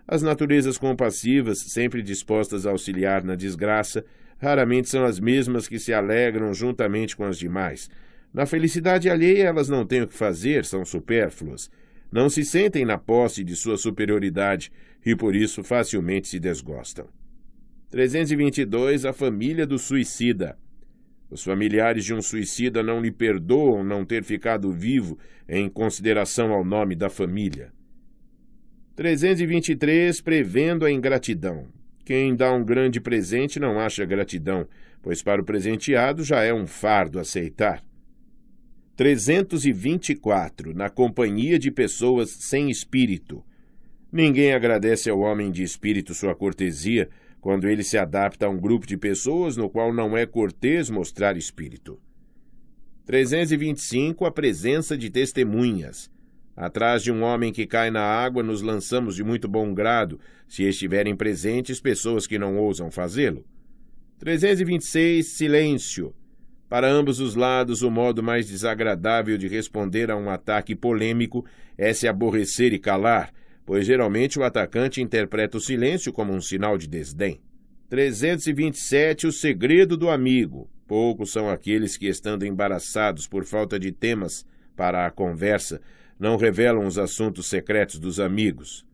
As naturezas compassivas, sempre dispostas a auxiliar na desgraça, raramente são as mesmas que se alegram juntamente com as demais. Na felicidade alheia elas não têm o que fazer, são supérfluas. Não se sentem na posse de sua superioridade e por isso facilmente se desgostam. 322. A família do suicida. Os familiares de um suicida não lhe perdoam não ter ficado vivo em consideração ao nome da família. 323. Prevendo a ingratidão. Quem dá um grande presente não acha gratidão, pois para o presenteado já é um fardo aceitar. 324. Na companhia de pessoas sem espírito. Ninguém agradece ao homem de espírito sua cortesia quando ele se adapta a um grupo de pessoas no qual não é cortês mostrar espírito. 325. A presença de testemunhas. Atrás de um homem que cai na água, nos lançamos de muito bom grado, se estiverem presentes pessoas que não ousam fazê-lo. 326. Silêncio. Para ambos os lados, o modo mais desagradável de responder a um ataque polêmico é se aborrecer e calar, pois geralmente o atacante interpreta o silêncio como um sinal de desdém. 327. O segredo do amigo. Poucos são aqueles que, estando embaraçados por falta de temas para a conversa, não revelam os assuntos secretos dos amigos.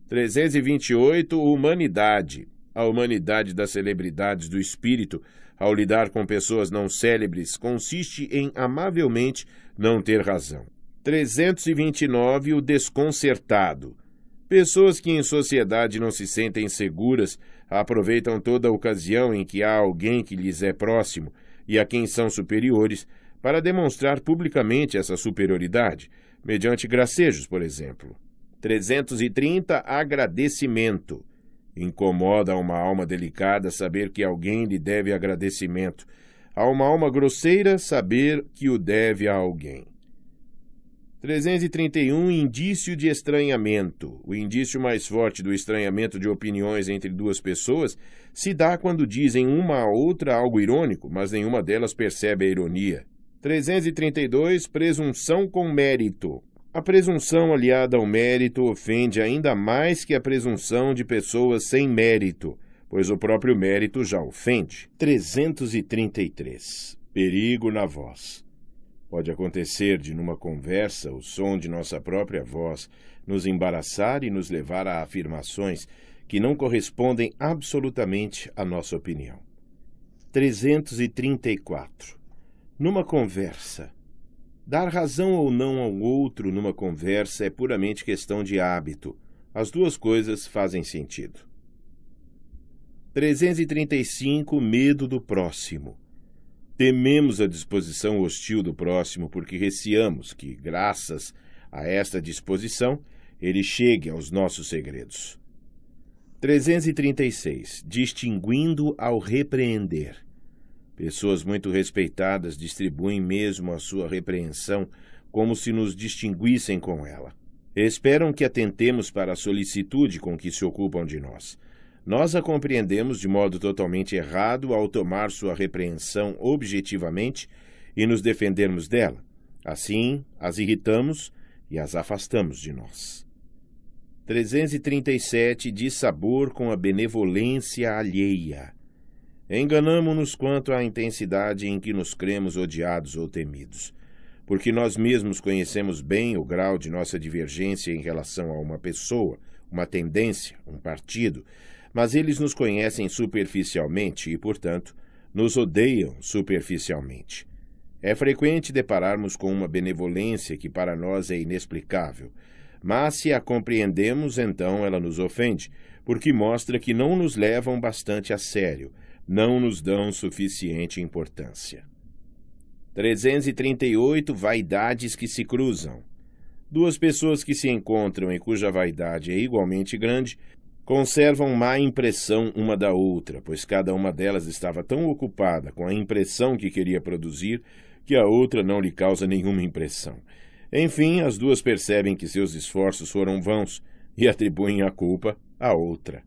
328. Humanidade. A humanidade das celebridades do espírito, ao lidar com pessoas não célebres, consiste em amavelmente não ter razão. 329. O desconcertado. Pessoas que em sociedade não se sentem seguras aproveitam toda a ocasião em que há alguém que lhes é próximo e a quem são superiores para demonstrar publicamente essa superioridade, mediante gracejos, por exemplo. 330. Agradecimento. Incomoda a uma alma delicada saber que alguém lhe deve agradecimento. A uma alma grosseira, saber que o deve a alguém. 331. Indício de estranhamento. O indício mais forte do estranhamento de opiniões entre duas pessoas se dá quando dizem uma à outra algo irônico, mas nenhuma delas percebe a ironia. 332. Presunção com mérito. A presunção aliada ao mérito ofende ainda mais que a presunção de pessoas sem mérito, pois o próprio mérito já ofende. 333. Perigo na voz. Pode acontecer de, numa conversa, o som de nossa própria voz nos embaraçar e nos levar a afirmações que não correspondem absolutamente à nossa opinião. 334. Numa conversa. Dar razão ou não ao outro numa conversa é puramente questão de hábito. As duas coisas fazem sentido. 335. Medo do próximo. Tememos a disposição hostil do próximo porque receamos que, graças a esta disposição, ele chegue aos nossos segredos. 336. Distinguindo ao repreender. Pessoas muito respeitadas distribuem mesmo a sua repreensão como se nos distinguissem com ela. Esperam que atentemos para a solicitude com que se ocupam de nós. Nós a compreendemos de modo totalmente errado ao tomar sua repreensão objetivamente e nos defendermos dela. Assim, as irritamos e as afastamos de nós. 337. Dissabor com a benevolência alheia. Enganamo-nos quanto à intensidade em que nos cremos odiados ou temidos, porque nós mesmos conhecemos bem o grau de nossa divergência em relação a uma pessoa, uma tendência, um partido, mas eles nos conhecem superficialmente e, portanto, nos odeiam superficialmente. É frequente depararmos com uma benevolência que para nós é inexplicável, mas se a compreendemos, então ela nos ofende, porque mostra que não nos levam bastante a sério, não nos dão suficiente importância. 338. Vaidades que se cruzam. Duas pessoas que se encontram e cuja vaidade é igualmente grande conservam má impressão uma da outra, pois cada uma delas estava tão ocupada com a impressão que queria produzir que a outra não lhe causa nenhuma impressão. Enfim, as duas percebem que seus esforços foram vãos e atribuem a culpa à outra.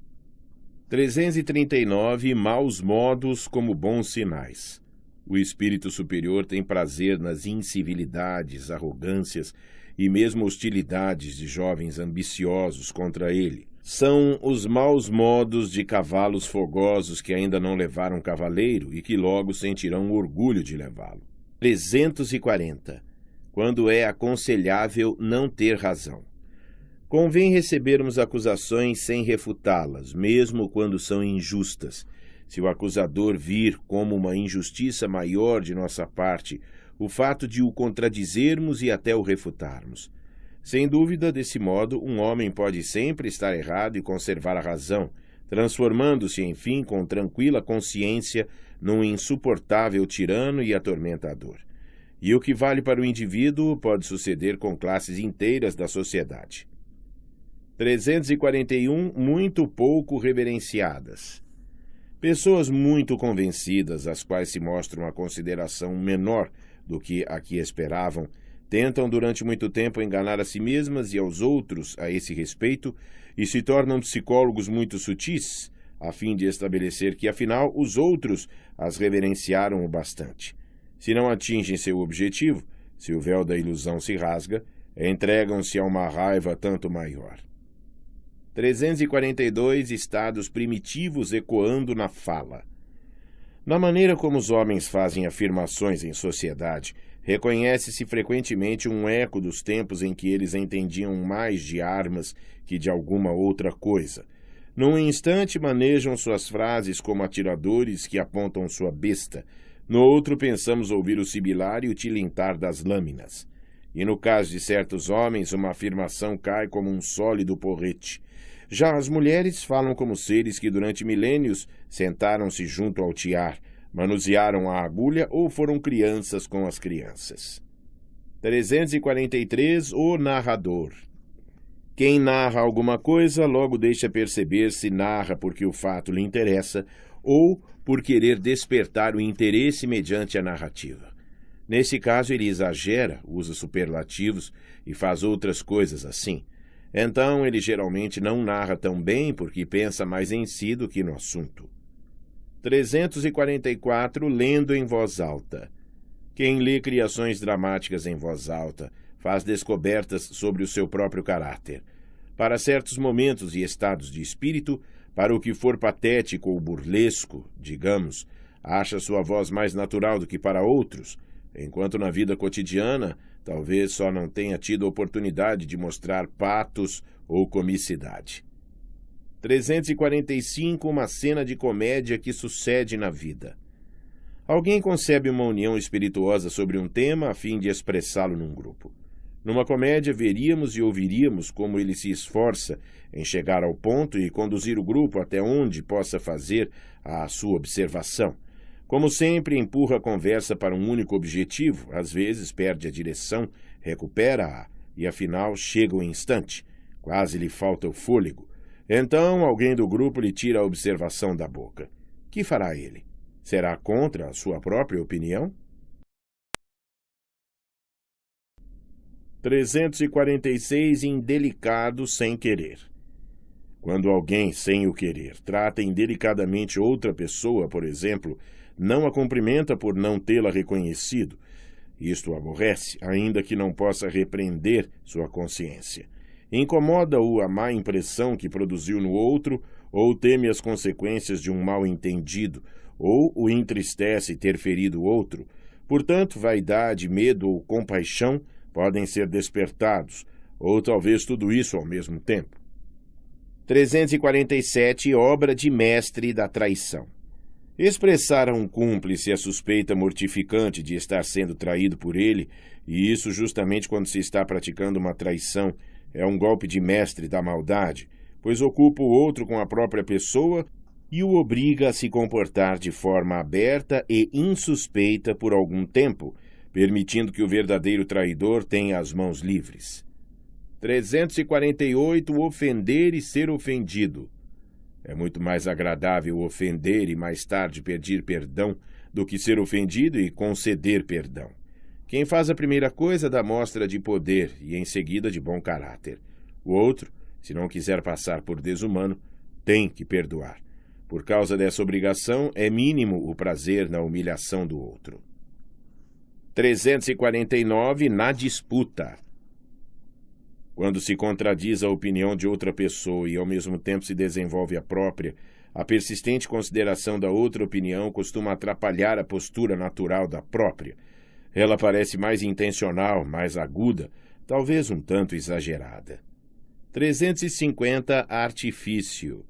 339. Maus modos como bons sinais. O espírito superior tem prazer nas incivilidades, arrogâncias e mesmo hostilidades de jovens ambiciosos contra ele. São os maus modos de cavalos fogosos que ainda não levaram cavaleiro e que logo sentirão orgulho de levá-lo. 340. Quando é aconselhável não ter razão. Convém recebermos acusações sem refutá-las, mesmo quando são injustas. Se o acusador vir como uma injustiça maior de nossa parte o fato de o contradizermos e até o refutarmos. Sem dúvida, desse modo, um homem pode sempre estar errado e conservar a razão, transformando-se, enfim, com tranquila consciência, num insuportável tirano e atormentador. E o que vale para o indivíduo pode suceder com classes inteiras da sociedade. 341. Muito pouco reverenciadas. Pessoas muito convencidas, às quais se mostra uma consideração menor do que a que esperavam, tentam durante muito tempo enganar a si mesmas e aos outros a esse respeito e se tornam psicólogos muito sutis, a fim de estabelecer que, afinal, os outros as reverenciaram o bastante. Se não atingem seu objetivo, se o véu da ilusão se rasga, entregam-se a uma raiva tanto maior. 342. Estados primitivos ecoando na fala. Na maneira como os homens fazem afirmações em sociedade, reconhece-se frequentemente um eco dos tempos em que eles entendiam mais de armas que de alguma outra coisa. Num instante manejam suas frases como atiradores que apontam sua besta. No outro pensamos ouvir o sibilar e o tilintar das lâminas. E no caso de certos homens, uma afirmação cai como um sólido porrete. Já as mulheres falam como seres que durante milênios sentaram-se junto ao tiar, manusearam a agulha ou foram crianças com as crianças. 343. O narrador. Quem narra alguma coisa logo deixa perceber se narra porque o fato lhe interessa ou por querer despertar o interesse mediante a narrativa. Nesse caso, ele exagera, usa superlativos e faz outras coisas assim. Então, ele geralmente não narra tão bem porque pensa mais em si do que no assunto. 344. Lendo em voz alta. Quem lê criações dramáticas em voz alta faz descobertas sobre o seu próprio caráter. Para certos momentos e estados de espírito, para o que for patético ou burlesco, digamos, acha sua voz mais natural do que para outros, enquanto na vida cotidiana talvez só não tenha tido oportunidade de mostrar patos ou comicidade. 345. Uma cena de comédia que sucede na vida. Alguém concebe uma união espirituosa sobre um tema a fim de expressá-lo num grupo. Numa comédia, veríamos e ouviríamos como ele se esforça em chegar ao ponto e conduzir o grupo até onde possa fazer a sua observação. Como sempre, empurra a conversa para um único objetivo, às vezes perde a direção, recupera-a e, afinal, chega o instante. Quase lhe falta o fôlego. Então, alguém do grupo lhe tira a observação da boca. Que fará ele? Será contra a sua própria opinião? 346. Indelicado sem querer. Quando alguém, sem o querer, trata indelicadamente outra pessoa, por exemplo, não a cumprimenta por não tê-la reconhecido, isto o aborrece, ainda que não possa repreender sua consciência. Incomoda-o a má impressão que produziu no outro, ou teme as consequências de um mal-entendido, ou o entristece ter ferido o outro. Portanto, vaidade, medo ou compaixão podem ser despertados, ou talvez tudo isso ao mesmo tempo. 347. Obra de mestre da traição. Expressar a um cúmplice a suspeita mortificante de estar sendo traído por ele, e isso justamente quando se está praticando uma traição, é um golpe de mestre da maldade, pois ocupa o outro com a própria pessoa e o obriga a se comportar de forma aberta e insuspeita por algum tempo, permitindo que o verdadeiro traidor tenha as mãos livres. 348. Ofender e ser ofendido. É muito mais agradável ofender e mais tarde pedir perdão do que ser ofendido e conceder perdão. Quem faz a primeira coisa dá mostra de poder e em seguida de bom caráter. O outro, se não quiser passar por desumano, tem que perdoar. Por causa dessa obrigação, é mínimo o prazer na humilhação do outro. 349. Na disputa. Quando se contradiz a opinião de outra pessoa e ao mesmo tempo se desenvolve a própria, a persistente consideração da outra opinião costuma atrapalhar a postura natural da própria. Ela parece mais intencional, mais aguda, talvez um tanto exagerada. 350. Artifício.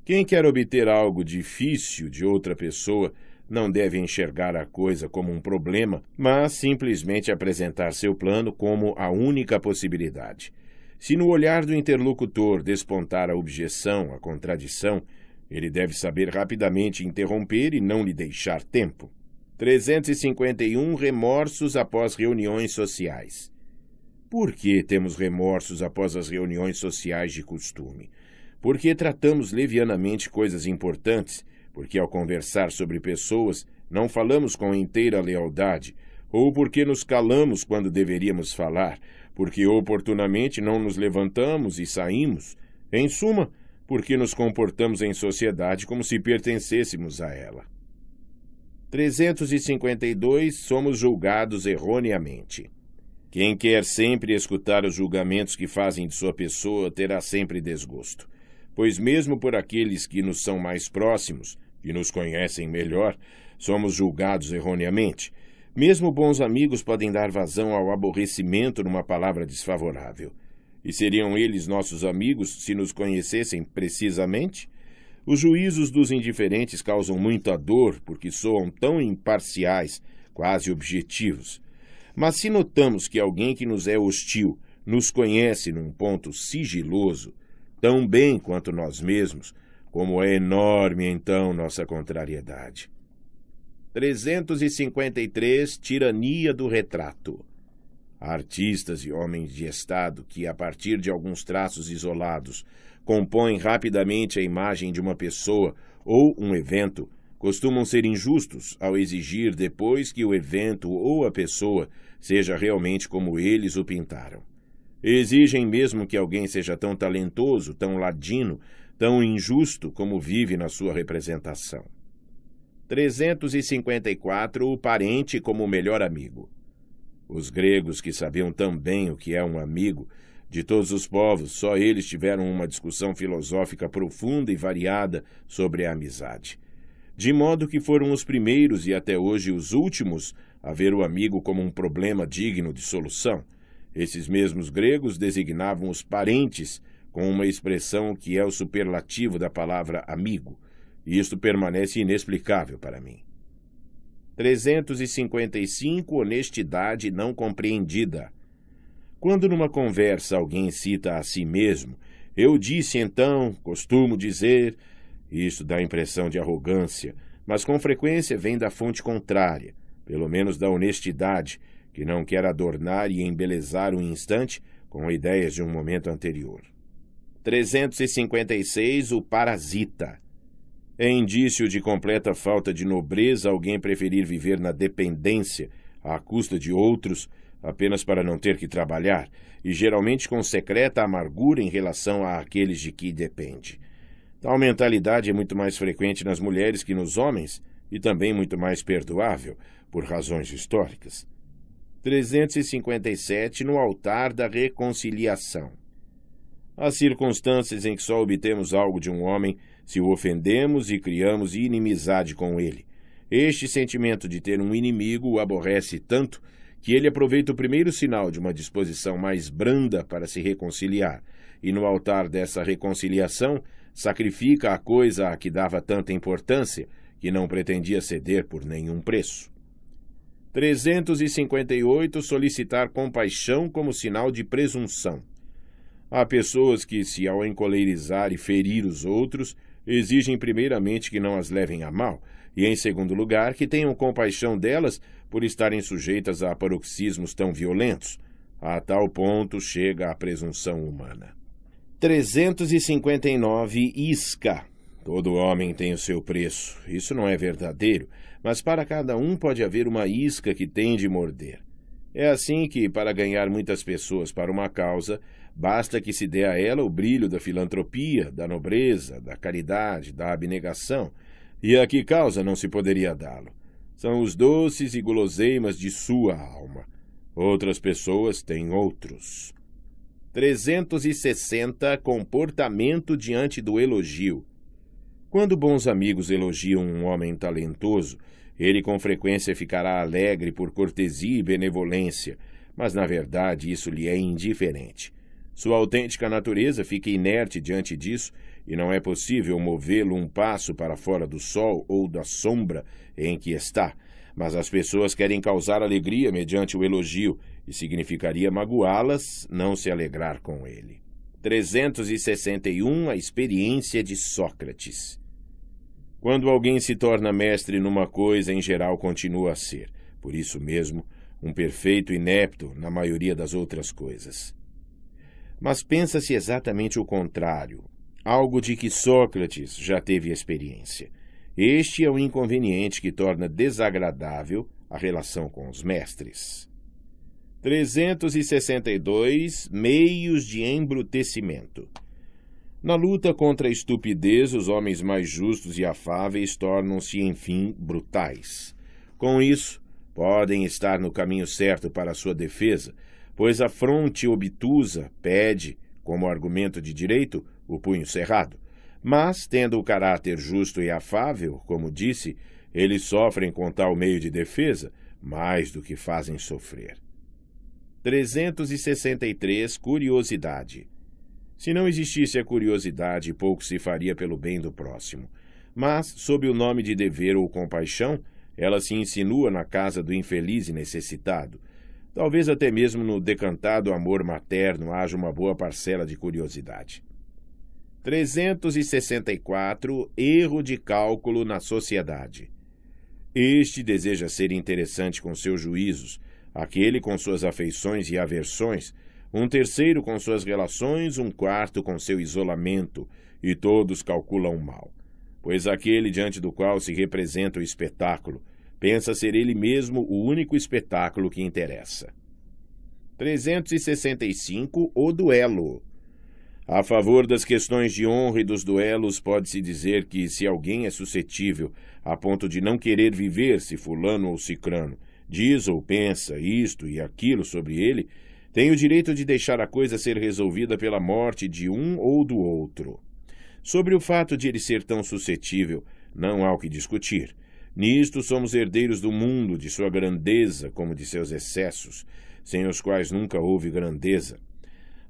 Quem quer obter algo difícil de outra pessoa não deve enxergar a coisa como um problema, mas simplesmente apresentar seu plano como a única possibilidade. Se no olhar do interlocutor despontar a objeção, a contradição, ele deve saber rapidamente interromper e não lhe deixar tempo. 351. Remorsos após reuniões sociais. Por que temos remorsos após as reuniões sociais de costume? Porque tratamos levianamente coisas importantes, porque ao conversar sobre pessoas não falamos com inteira lealdade, ou porque nos calamos quando deveríamos falar, porque oportunamente não nos levantamos e saímos, em suma, porque nos comportamos em sociedade como se pertencêssemos a ela. 352. Somos julgados erroneamente. Quem quer sempre escutar os julgamentos que fazem de sua pessoa terá sempre desgosto, pois mesmo por aqueles que nos são mais próximos, que nos conhecem melhor, somos julgados erroneamente. Mesmo bons amigos podem dar vazão ao aborrecimento numa palavra desfavorável. E seriam eles nossos amigos se nos conhecessem precisamente? Os juízos dos indiferentes causam muita dor porque soam tão imparciais, quase objetivos. Mas se notamos que alguém que nos é hostil nos conhece num ponto sigiloso, tão bem quanto nós mesmos, como é enorme, então, nossa contrariedade. 353. Tirania do retrato. Artistas e homens de estado que, a partir de alguns traços isolados, compõem rapidamente a imagem de uma pessoa ou um evento, costumam ser injustos ao exigir depois que o evento ou a pessoa seja realmente como eles o pintaram. Exigem mesmo que alguém seja tão talentoso, tão ladino, tão injusto como vive na sua representação. 354. O parente como o melhor amigo. Os gregos, que sabiam tão bem o que é um amigo, de todos os povos, só eles tiveram uma discussão filosófica profunda e variada sobre a amizade. De modo que foram os primeiros e até hoje os últimos a ver o amigo como um problema digno de solução. Esses mesmos gregos designavam os parentes com uma expressão que é o superlativo da palavra amigo, e isto permanece inexplicável para mim. 355. Honestidade não compreendida. Quando numa conversa alguém cita a si mesmo, eu disse então, costumo dizer, isso dá a impressão de arrogância, mas com frequência vem da fonte contrária, pelo menos da honestidade, que não quer adornar e embelezar um instante com ideias de um momento anterior. 356. O parasita. É indício de completa falta de nobreza alguém preferir viver na dependência à custa de outros apenas para não ter que trabalhar, e geralmente com secreta amargura em relação àqueles de que depende. Tal mentalidade é muito mais frequente nas mulheres que nos homens e também muito mais perdoável, por razões históricas. 357. No altar da reconciliação. Há circunstâncias em que só obtemos algo de um homem se o ofendemos e criamos inimizade com ele. Este sentimento de ter um inimigo o aborrece tanto que ele aproveita o primeiro sinal de uma disposição mais branda para se reconciliar, e no altar dessa reconciliação sacrifica a coisa a que dava tanta importância que não pretendia ceder por nenhum preço. 358. Solicitar compaixão como sinal de presunção. Há pessoas que, se ao encolerizar e ferir os outros, exigem primeiramente que não as levem a mal, e, em segundo lugar, que tenham compaixão delas por estarem sujeitas a paroxismos tão violentos. A tal ponto chega a presunção humana. 359. Isca. Todo homem tem o seu preço. Isso não é verdadeiro, mas para cada um pode haver uma isca que tem de morder. É assim que, para ganhar muitas pessoas para uma causa, basta que se dê a ela o brilho da filantropia, da nobreza, da caridade, da abnegação, e a que causa não se poderia dá-lo? São os doces e guloseimas de sua alma. Outras pessoas têm outros. 360. Comportamento diante do elogio. Quando bons amigos elogiam um homem talentoso, ele com frequência ficará alegre por cortesia e benevolência, mas na verdade isso lhe é indiferente. Sua autêntica natureza fica inerte diante disso e não é possível movê-lo um passo para fora do sol ou da sombra em que está, mas as pessoas querem causar alegria mediante o elogio e significaria magoá-las não se alegrar com ele. 361. A experiência de Sócrates. Quando alguém se torna mestre numa coisa, em geral continua a ser, por isso mesmo, um perfeito inepto na maioria das outras coisas. Mas pensa-se exatamente o contrário, algo de que Sócrates já teve experiência. Este é o inconveniente que torna desagradável a relação com os mestres. 362. Meios de embrutecimento. Na luta contra a estupidez, os homens mais justos e afáveis tornam-se, enfim, brutais. Com isso, podem estar no caminho certo para a sua defesa, pois a fronte obtusa pede, como argumento de direito, o punho cerrado. Mas, tendo o caráter justo e afável, como disse, eles sofrem com tal meio de defesa mais do que fazem sofrer. 363. Curiosidade. Se não existisse a curiosidade, pouco se faria pelo bem do próximo. Mas, sob o nome de dever ou compaixão, ela se insinua na casa do infeliz e necessitado. Talvez até mesmo no decantado amor materno haja uma boa parcela de curiosidade. 364. Erro de cálculo na sociedade. Este deseja ser interessante com seus juízos, aquele com suas afeições e aversões, um terceiro com suas relações, um quarto com seu isolamento, e todos calculam mal. pois aquele diante do qual se representa o espetáculo pensa ser ele mesmo o único espetáculo que interessa. 365. O duelo. A favor das questões de honra e dos duelos, pode-se dizer que, se alguém é suscetível a ponto de não querer viver se fulano ou cicrano diz ou pensa isto e aquilo sobre ele, tem o direito de deixar a coisa ser resolvida pela morte de um ou do outro. Sobre o fato de ele ser tão suscetível, não há o que discutir. Nisto somos herdeiros do mundo, de sua grandeza como de seus excessos, sem os quais nunca houve grandeza.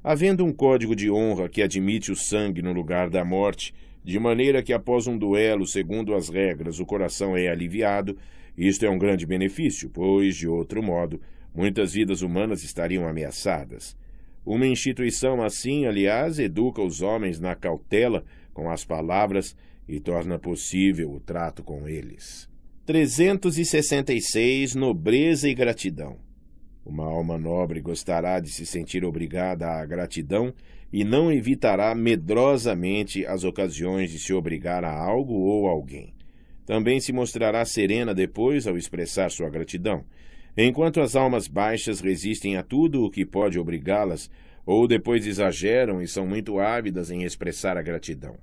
Havendo um código de honra que admite o sangue no lugar da morte, de maneira que após um duelo, segundo as regras, o coração é aliviado, isto é um grande benefício, pois, de outro modo, muitas vidas humanas estariam ameaçadas. Uma instituição assim, aliás, educa os homens na cautela com as palavras e torna possível o trato com eles. 366. Nobreza e gratidão. Uma alma nobre gostará de se sentir obrigada à gratidão e não evitará medrosamente as ocasiões de se obrigar a algo ou alguém. Também se mostrará serena depois ao expressar sua gratidão, enquanto as almas baixas resistem a tudo o que pode obrigá-las, ou depois exageram e são muito ávidas em expressar a gratidão.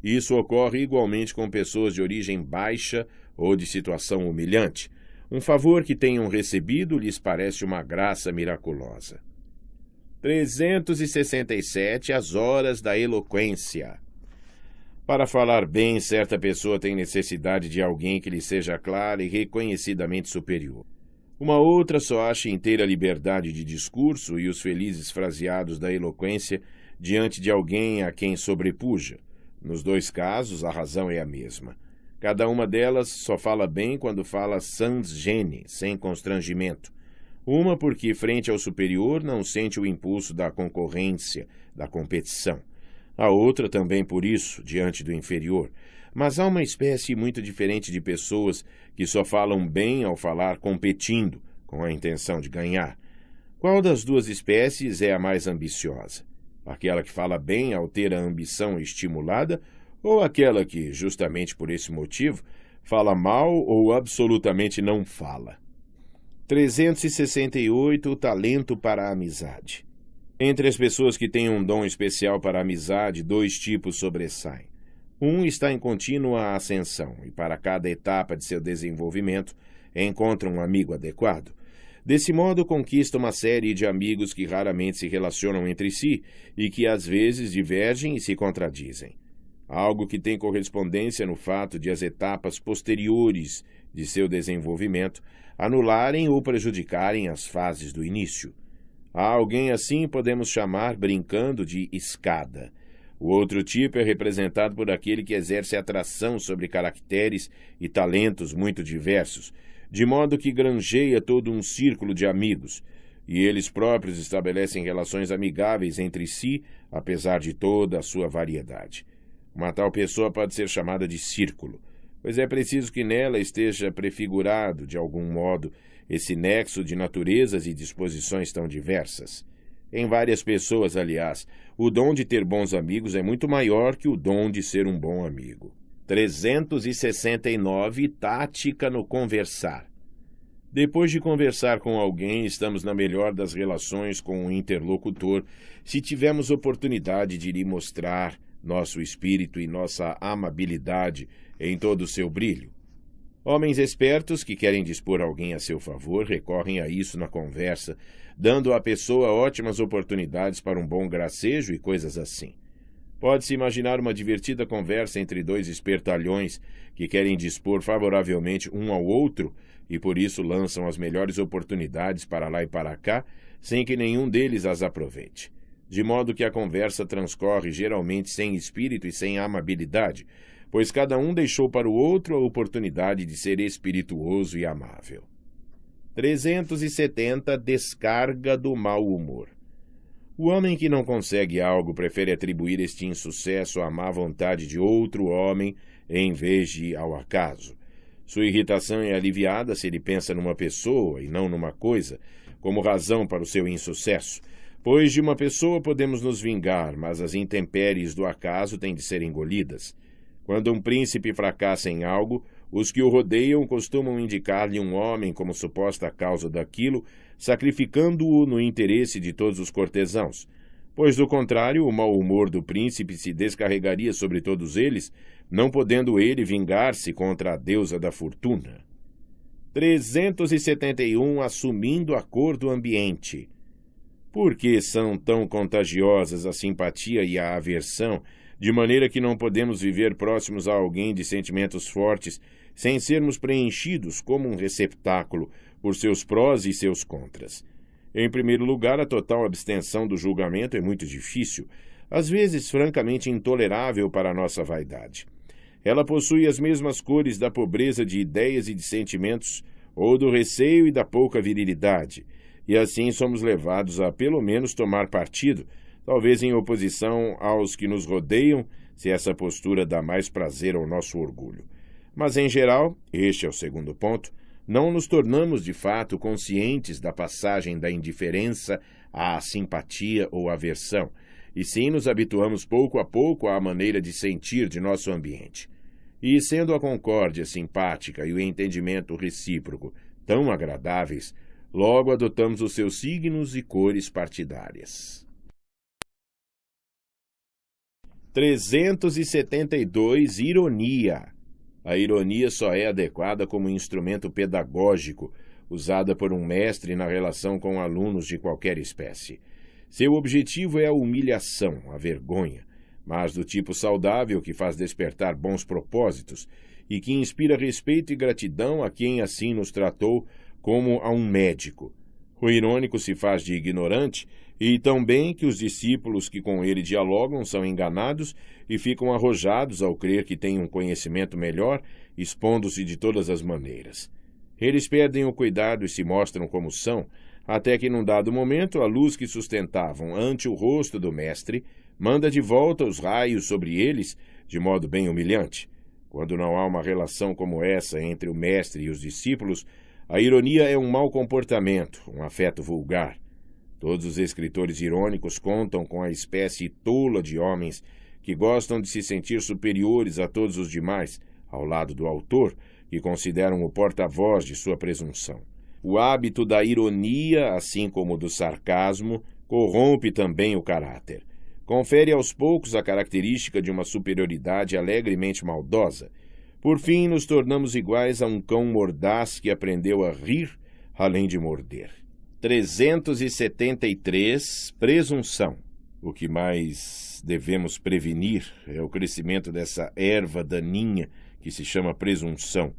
Isso ocorre igualmente com pessoas de origem baixa ou de situação humilhante. Um favor que tenham recebido lhes parece uma graça miraculosa. 367. As horas da eloquência. Para falar bem, certa pessoa tem necessidade de alguém que lhe seja clara e reconhecidamente superior. Uma outra só acha inteira liberdade de discurso e os felizes fraseados da eloquência diante de alguém a quem sobrepuja. Nos dois casos, a razão é a mesma. Cada uma delas só fala bem quando fala sans gêne, sem constrangimento. Uma porque, frente ao superior, não sente o impulso da concorrência, da competição. A outra também por isso, diante do inferior. Mas há uma espécie muito diferente de pessoas que só falam bem ao falar competindo, com a intenção de ganhar. Qual das duas espécies é a mais ambiciosa? Aquela que fala bem ao ter a ambição estimulada, ou aquela que, justamente por esse motivo, fala mal ou absolutamente não fala? 368. O talento para a amizade. Entre as pessoas que têm um dom especial para a amizade, dois tipos sobressaem. Um está em contínua ascensão e, para cada etapa de seu desenvolvimento, encontra um amigo adequado. Desse modo, conquista uma série de amigos que raramente se relacionam entre si e que, às vezes, divergem e se contradizem. Algo que tem correspondência no fato de as etapas posteriores de seu desenvolvimento anularem ou prejudicarem as fases do início. A alguém assim podemos chamar, brincando, de escada. O outro tipo é representado por aquele que exerce atração sobre caracteres e talentos muito diversos, de modo que granjeia todo um círculo de amigos, e eles próprios estabelecem relações amigáveis entre si, apesar de toda a sua variedade. Uma tal pessoa pode ser chamada de círculo, pois é preciso que nela esteja prefigurado, de algum modo, esse nexo de naturezas e disposições tão diversas. Em várias pessoas, aliás, o dom de ter bons amigos é muito maior que o dom de ser um bom amigo. 369. Tática no conversar. Depois de conversar com alguém, estamos na melhor das relações com o interlocutor, se tivermos oportunidade de lhe mostrar nosso espírito e nossa amabilidade em todo o seu brilho. Homens espertos que querem dispor alguém a seu favor recorrem a isso na conversa, dando à pessoa ótimas oportunidades para um bom gracejo e coisas assim. Pode-se imaginar uma divertida conversa entre dois espertalhões que querem dispor favoravelmente um ao outro e por isso lançam as melhores oportunidades para lá e para cá, sem que nenhum deles as aproveite. De modo que a conversa transcorre geralmente sem espírito e sem amabilidade, pois cada um deixou para o outro a oportunidade de ser espirituoso e amável. 370. Descarga do mau humor. O homem que não consegue algo prefere atribuir este insucesso à má vontade de outro homem em vez de ao acaso. Sua irritação é aliviada se ele pensa numa pessoa e não numa coisa, como razão para o seu insucesso, pois de uma pessoa podemos nos vingar, mas as intempéries do acaso têm de ser engolidas. Quando um príncipe fracassa em algo, os que o rodeiam costumam indicar-lhe um homem como suposta causa daquilo, sacrificando-o no interesse de todos os cortesãos, pois, do contrário, o mau humor do príncipe se descarregaria sobre todos eles, não podendo ele vingar-se contra a deusa da fortuna. 371. Assumindo a cor do ambiente. Por que são tão contagiosas a simpatia e a aversão, de maneira que não podemos viver próximos a alguém de sentimentos fortes, sem sermos preenchidos como um receptáculo por seus prós e seus contras? Em primeiro lugar, a total abstenção do julgamento é muito difícil, às vezes francamente intolerável para a nossa vaidade. Ela possui as mesmas cores da pobreza de ideias e de sentimentos, ou do receio e da pouca virilidade, e assim somos levados a pelo menos tomar partido, talvez em oposição aos que nos rodeiam, se essa postura dá mais prazer ao nosso orgulho. Mas, em geral, este é o segundo ponto, não nos tornamos de fato conscientes da passagem da indiferença à simpatia ou aversão, e sim nos habituamos pouco a pouco à maneira de sentir de nosso ambiente. E, sendo a concórdia simpática e o entendimento recíproco tão agradáveis, logo adotamos os seus signos e cores partidárias. 372. Ironia. A ironia só é adequada como instrumento pedagógico, usada por um mestre na relação com alunos de qualquer espécie. Seu objetivo é a humilhação, a vergonha, mas do tipo saudável que faz despertar bons propósitos e que inspira respeito e gratidão a quem assim nos tratou como a um médico. O irônico se faz de ignorante e também que os discípulos que com ele dialogam são enganados e ficam arrojados ao crer que têm um conhecimento melhor, expondo-se de todas as maneiras. Eles perdem o cuidado e se mostram como são, até que num dado momento a luz que sustentavam ante o rosto do mestre manda de volta os raios sobre eles de modo bem humilhante. Quando não há uma relação como essa entre o mestre e os discípulos, a ironia é um mau comportamento, um afeto vulgar. Todos os escritores irônicos contam com a espécie tola de homens que gostam de se sentir superiores a todos os demais, ao lado do autor, que consideram o porta-voz de sua presunção. O hábito da ironia, assim como do sarcasmo, corrompe também o caráter. Confere aos poucos a característica de uma superioridade alegremente maldosa. Por fim, nos tornamos iguais a um cão mordaz que aprendeu a rir, além de morder. 373. Presunção. O que mais devemos prevenir é o crescimento dessa erva daninha que se chama presunção,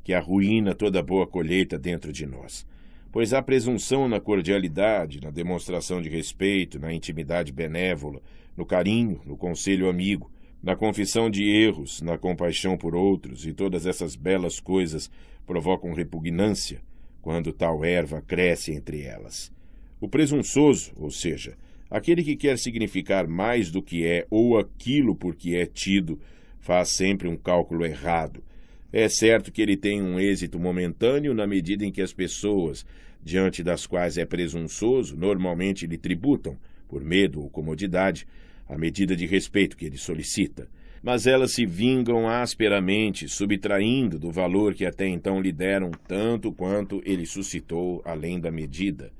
que arruína toda a boa colheita dentro de nós. Pois há presunção na cordialidade, na demonstração de respeito, na intimidade benévola, no carinho, no conselho amigo, na confissão de erros, na compaixão por outros, e todas essas belas coisas provocam repugnância quando tal erva cresce entre elas. O presunçoso, ou seja, aquele que quer significar mais do que é ou aquilo por que é tido, faz sempre um cálculo errado. É certo que ele tem um êxito momentâneo na medida em que as pessoas, diante das quais é presunçoso, normalmente lhe tributam, por medo ou comodidade, a medida de respeito que ele solicita. Mas elas se vingam asperamente, subtraindo do valor que até então lhe deram tanto quanto ele suscitou além da medida.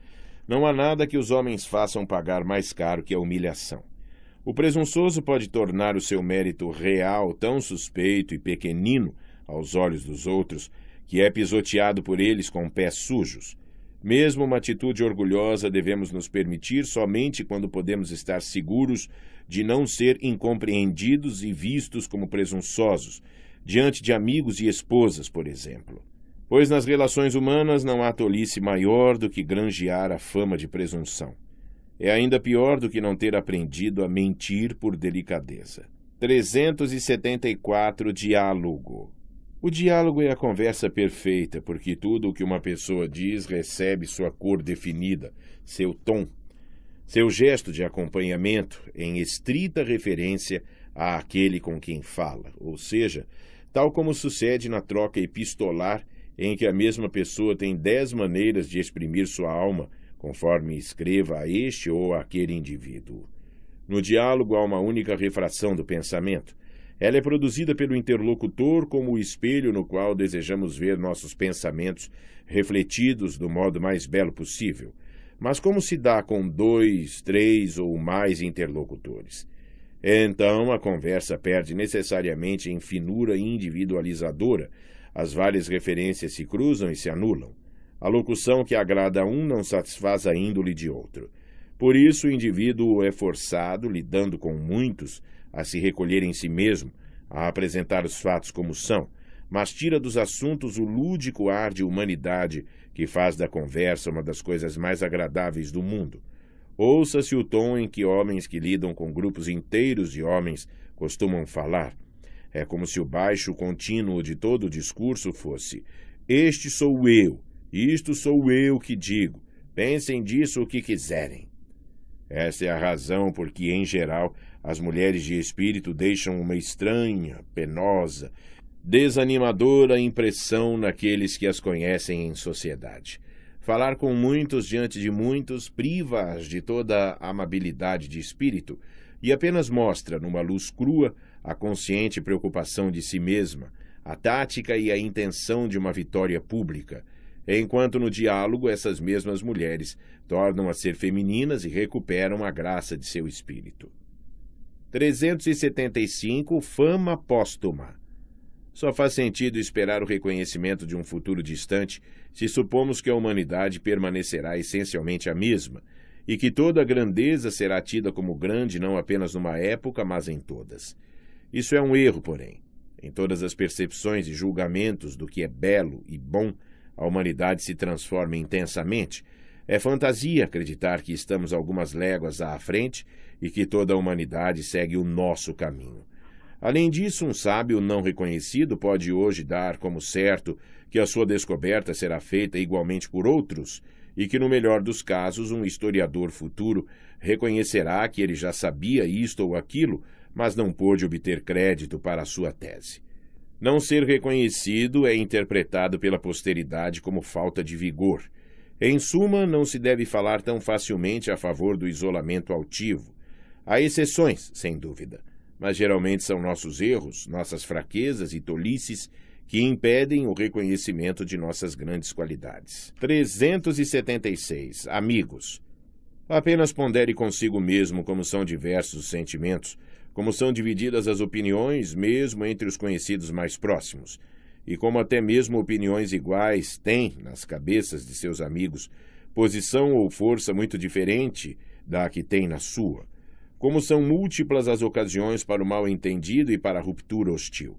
Não há nada que os homens façam pagar mais caro que a humilhação. O presunçoso pode tornar o seu mérito real tão suspeito e pequenino aos olhos dos outros, que é pisoteado por eles com pés sujos. Mesmo uma atitude orgulhosa devemos nos permitir somente quando podemos estar seguros de não ser incompreendidos e vistos como presunçosos, diante de amigos e esposas, por exemplo. Pois nas relações humanas não há tolice maior do que granjear a fama de presunção. É ainda pior do que não ter aprendido a mentir por delicadeza. 374. Diálogo. O diálogo é a conversa perfeita, porque tudo o que uma pessoa diz recebe sua cor definida, seu tom, seu gesto de acompanhamento em estrita referência àquele com quem fala, ou seja, tal como sucede na troca epistolar, em que a mesma pessoa tem 10 maneiras de exprimir sua alma, conforme escreva a este ou àquele indivíduo. No diálogo há uma única refração do pensamento. Ela é produzida pelo interlocutor como o espelho no qual desejamos ver nossos pensamentos refletidos do modo mais belo possível, mas como se dá com 2, 3 ou mais interlocutores. Então a conversa perde necessariamente em finura individualizadora, as várias referências se cruzam e se anulam. A locução que agrada a um não satisfaz a índole de outro. Por isso o indivíduo é forçado, lidando com muitos, a se recolher em si mesmo, a apresentar os fatos como são, mas tira dos assuntos o lúdico ar de humanidade que faz da conversa uma das coisas mais agradáveis do mundo. Ouça-se o tom em que homens que lidam com grupos inteiros de homens costumam falar. É como se o baixo contínuo de todo o discurso fosse: este sou eu, isto sou eu que digo, pensem disso o que quiserem. Essa é a razão por que, em geral, as mulheres de espírito deixam uma estranha, penosa, desanimadora impressão naqueles que as conhecem em sociedade. Falar com muitos diante de muitos priva-as de toda a amabilidade de espírito e apenas mostra, numa luz crua, a consciente preocupação de si mesma, a tática e a intenção de uma vitória pública, enquanto no diálogo essas mesmas mulheres tornam a ser femininas e recuperam a graça de seu espírito. 375. Fama póstuma. Só faz sentido esperar o reconhecimento de um futuro distante se supomos que a humanidade permanecerá essencialmente a mesma e que toda a grandeza será tida como grande não apenas numa época, mas em todas. Isso é um erro, porém. Em todas as percepções e julgamentos do que é belo e bom, a humanidade se transforma intensamente. É fantasia acreditar que estamos algumas léguas à frente e que toda a humanidade segue o nosso caminho. Além disso, um sábio não reconhecido pode hoje dar como certo que a sua descoberta será feita igualmente por outros e que, no melhor dos casos, um historiador futuro reconhecerá que ele já sabia isto ou aquilo, mas não pôde obter crédito para a sua tese. Não ser reconhecido é interpretado pela posteridade como falta de vigor. Em suma, não se deve falar tão facilmente a favor do isolamento altivo. Há exceções, sem dúvida, mas geralmente são nossos erros, nossas fraquezas e tolices que impedem o reconhecimento de nossas grandes qualidades. 376. Amigos. Apenas pondere consigo mesmo como são diversos os sentimentos, como são divididas as opiniões, mesmo entre os conhecidos mais próximos, e como até mesmo opiniões iguais têm, nas cabeças de seus amigos, posição ou força muito diferente da que tem na sua. Como são múltiplas as ocasiões para o mal-entendido e para a ruptura hostil.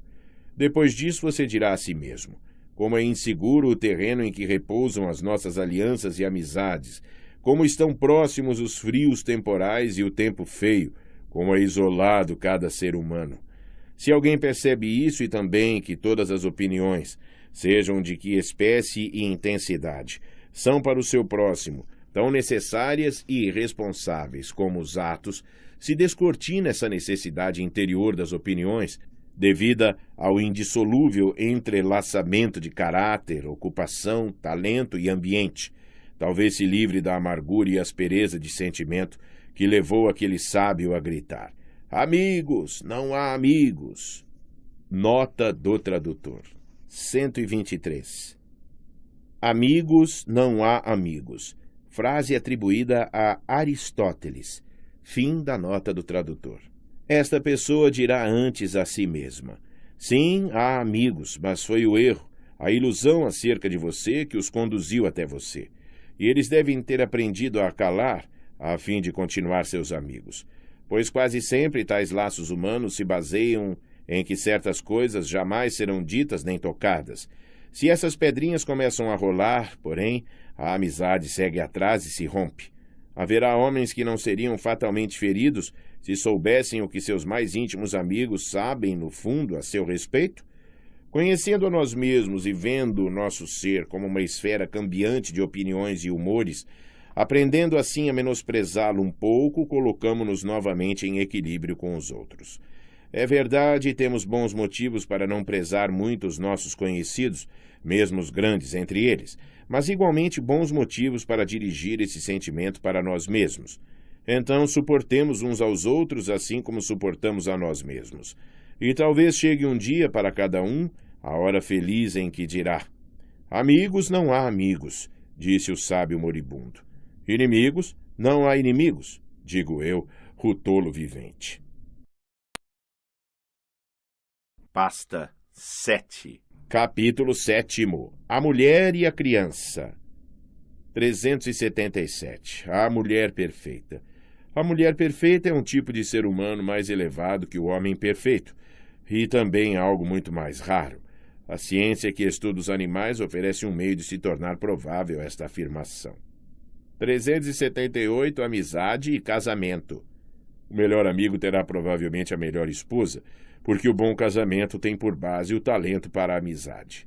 Depois disso você dirá a si mesmo: como é inseguro o terreno em que repousam as nossas alianças e amizades, como estão próximos os frios temporais e o tempo feio, como é isolado cada ser humano. Se alguém percebe isso e também que todas as opiniões, sejam de que espécie e intensidade, são para o seu próximo tão necessárias e irresponsáveis como os atos, se descortina essa necessidade interior das opiniões, devida ao indissolúvel entrelaçamento de caráter, ocupação, talento e ambiente. Talvez se livre da amargura e aspereza de sentimento que levou aquele sábio a gritar: amigos, não há amigos. Nota do tradutor. 123. Amigos, não há amigos. Frase atribuída a Aristóteles. Fim da nota do tradutor. Esta pessoa dirá antes a si mesma: sim, há amigos, mas foi o erro, a ilusão acerca de você que os conduziu até você. E eles devem ter aprendido a calar a fim de continuar seus amigos, pois quase sempre tais laços humanos se baseiam em que certas coisas jamais serão ditas nem tocadas. Se essas pedrinhas começam a rolar, porém, a amizade segue atrás e se rompe. Haverá homens que não seriam fatalmente feridos se soubessem o que seus mais íntimos amigos sabem, no fundo, a seu respeito? Conhecendo a nós mesmos e vendo o nosso ser como uma esfera cambiante de opiniões e humores, aprendendo assim a menosprezá-lo um pouco, colocamo-nos novamente em equilíbrio com os outros. É verdade, temos bons motivos para não prezar muito os nossos conhecidos, mesmo os grandes entre eles, mas igualmente bons motivos para dirigir esse sentimento para nós mesmos. Então, suportemos uns aos outros assim como suportamos a nós mesmos. E talvez chegue um dia para cada um a hora feliz em que dirá: amigos não há amigos, disse o sábio moribundo. Inimigos não há inimigos, digo eu, o tolo vivente. Pasta 7. Capítulo 7. A mulher e a criança. 377. A mulher perfeita. A mulher perfeita é um tipo de ser humano mais elevado que o homem perfeito, e também algo muito mais raro. A ciência que estuda os animais oferece um meio de se tornar provável esta afirmação. 378. Amizade e casamento. O melhor amigo terá provavelmente a melhor esposa, porque o bom casamento tem por base o talento para a amizade.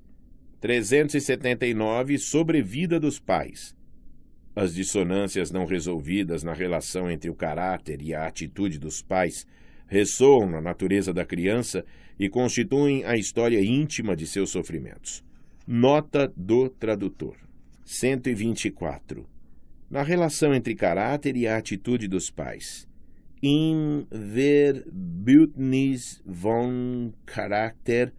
379. Sobrevida dos pais. As dissonâncias não resolvidas na relação entre o caráter e a atitude dos pais ressoam na natureza da criança e constituem a história íntima de seus sofrimentos. Nota do tradutor. 124. Na relação entre caráter e a atitude dos pais. In Verbündnis von Charakter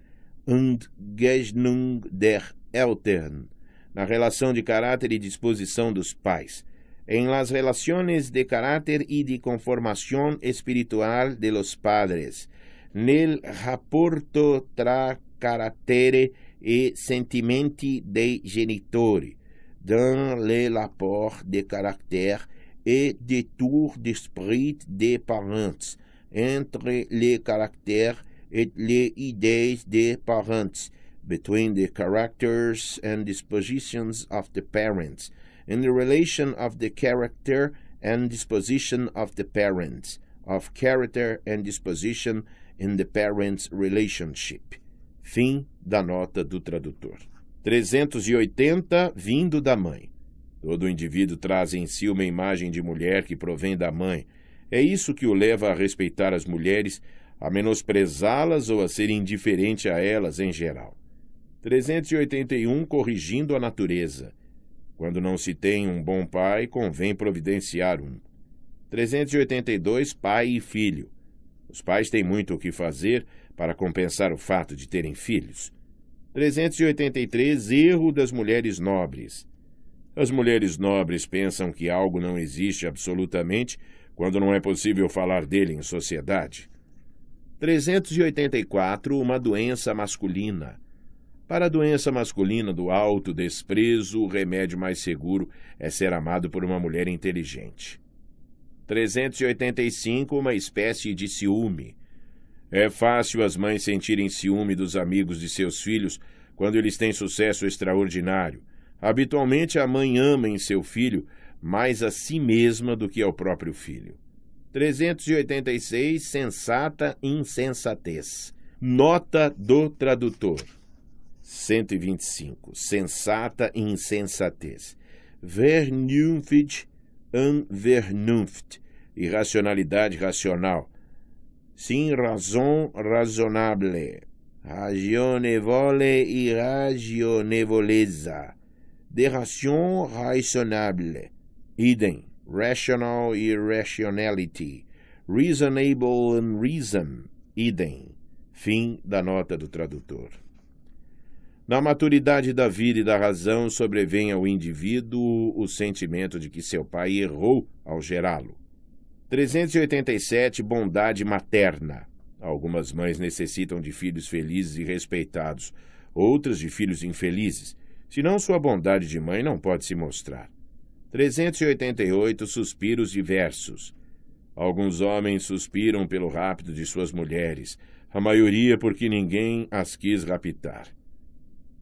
und Gesinnung der Eltern. Na relação de caráter e disposição dos pais. En las relaciones de caráter y de conformación espiritual de los padres. Nel rapporto tra carattere e sentimenti dei genitori. Dans le rapport de caractère et de tour d'esprit des parents, entre le caractère et les idées des parents, between the characters and dispositions of the parents, in the relation of the character and disposition of the parents, of character and disposition in the parents' relationship. Fim da nota do tradutor. 380. Vindo da mãe. Todo indivíduo traz em si uma imagem de mulher que provém da mãe. É isso que o leva a respeitar as mulheres, a menosprezá-las ou a ser indiferente a elas em geral. 381. Corrigindo a natureza. Quando não se tem um bom pai, convém providenciar um. 382. Pai e filho. Os pais têm muito o que fazer para compensar o fato de terem filhos. 383. Erro das mulheres nobres. As mulheres nobres pensam que algo não existe absolutamente quando não é possível falar dele em sociedade. 384. Uma doença masculina. Para a doença masculina do autodesprezo, o remédio mais seguro é ser amado por uma mulher inteligente. 385. Uma espécie de ciúme. É fácil as mães sentirem ciúme dos amigos de seus filhos quando eles têm sucesso extraordinário. Habitualmente, a mãe ama em seu filho mais a si mesma do que ao próprio filho. 386. Sensata insensatez. Nota do tradutor. 125. Sensata insensatez. Vernunft und Vernunft. Irracionalidade racional. Sin raison raisonnable. Ragionevole e ragionevoleza. De ration raisonnable. Idem. Rational e rationality. Reasonable and reason. Idem. Fim da nota do tradutor. Na maturidade da vida e da razão sobrevém ao indivíduo o sentimento de que seu pai errou ao gerá-lo. 387. Bondade materna. Algumas mães necessitam de filhos felizes e respeitados, outras de filhos infelizes, senão sua bondade de mãe não pode se mostrar. 388. Suspiros diversos. Alguns homens suspiram pelo rapto de suas mulheres, a maioria porque ninguém as quis raptar.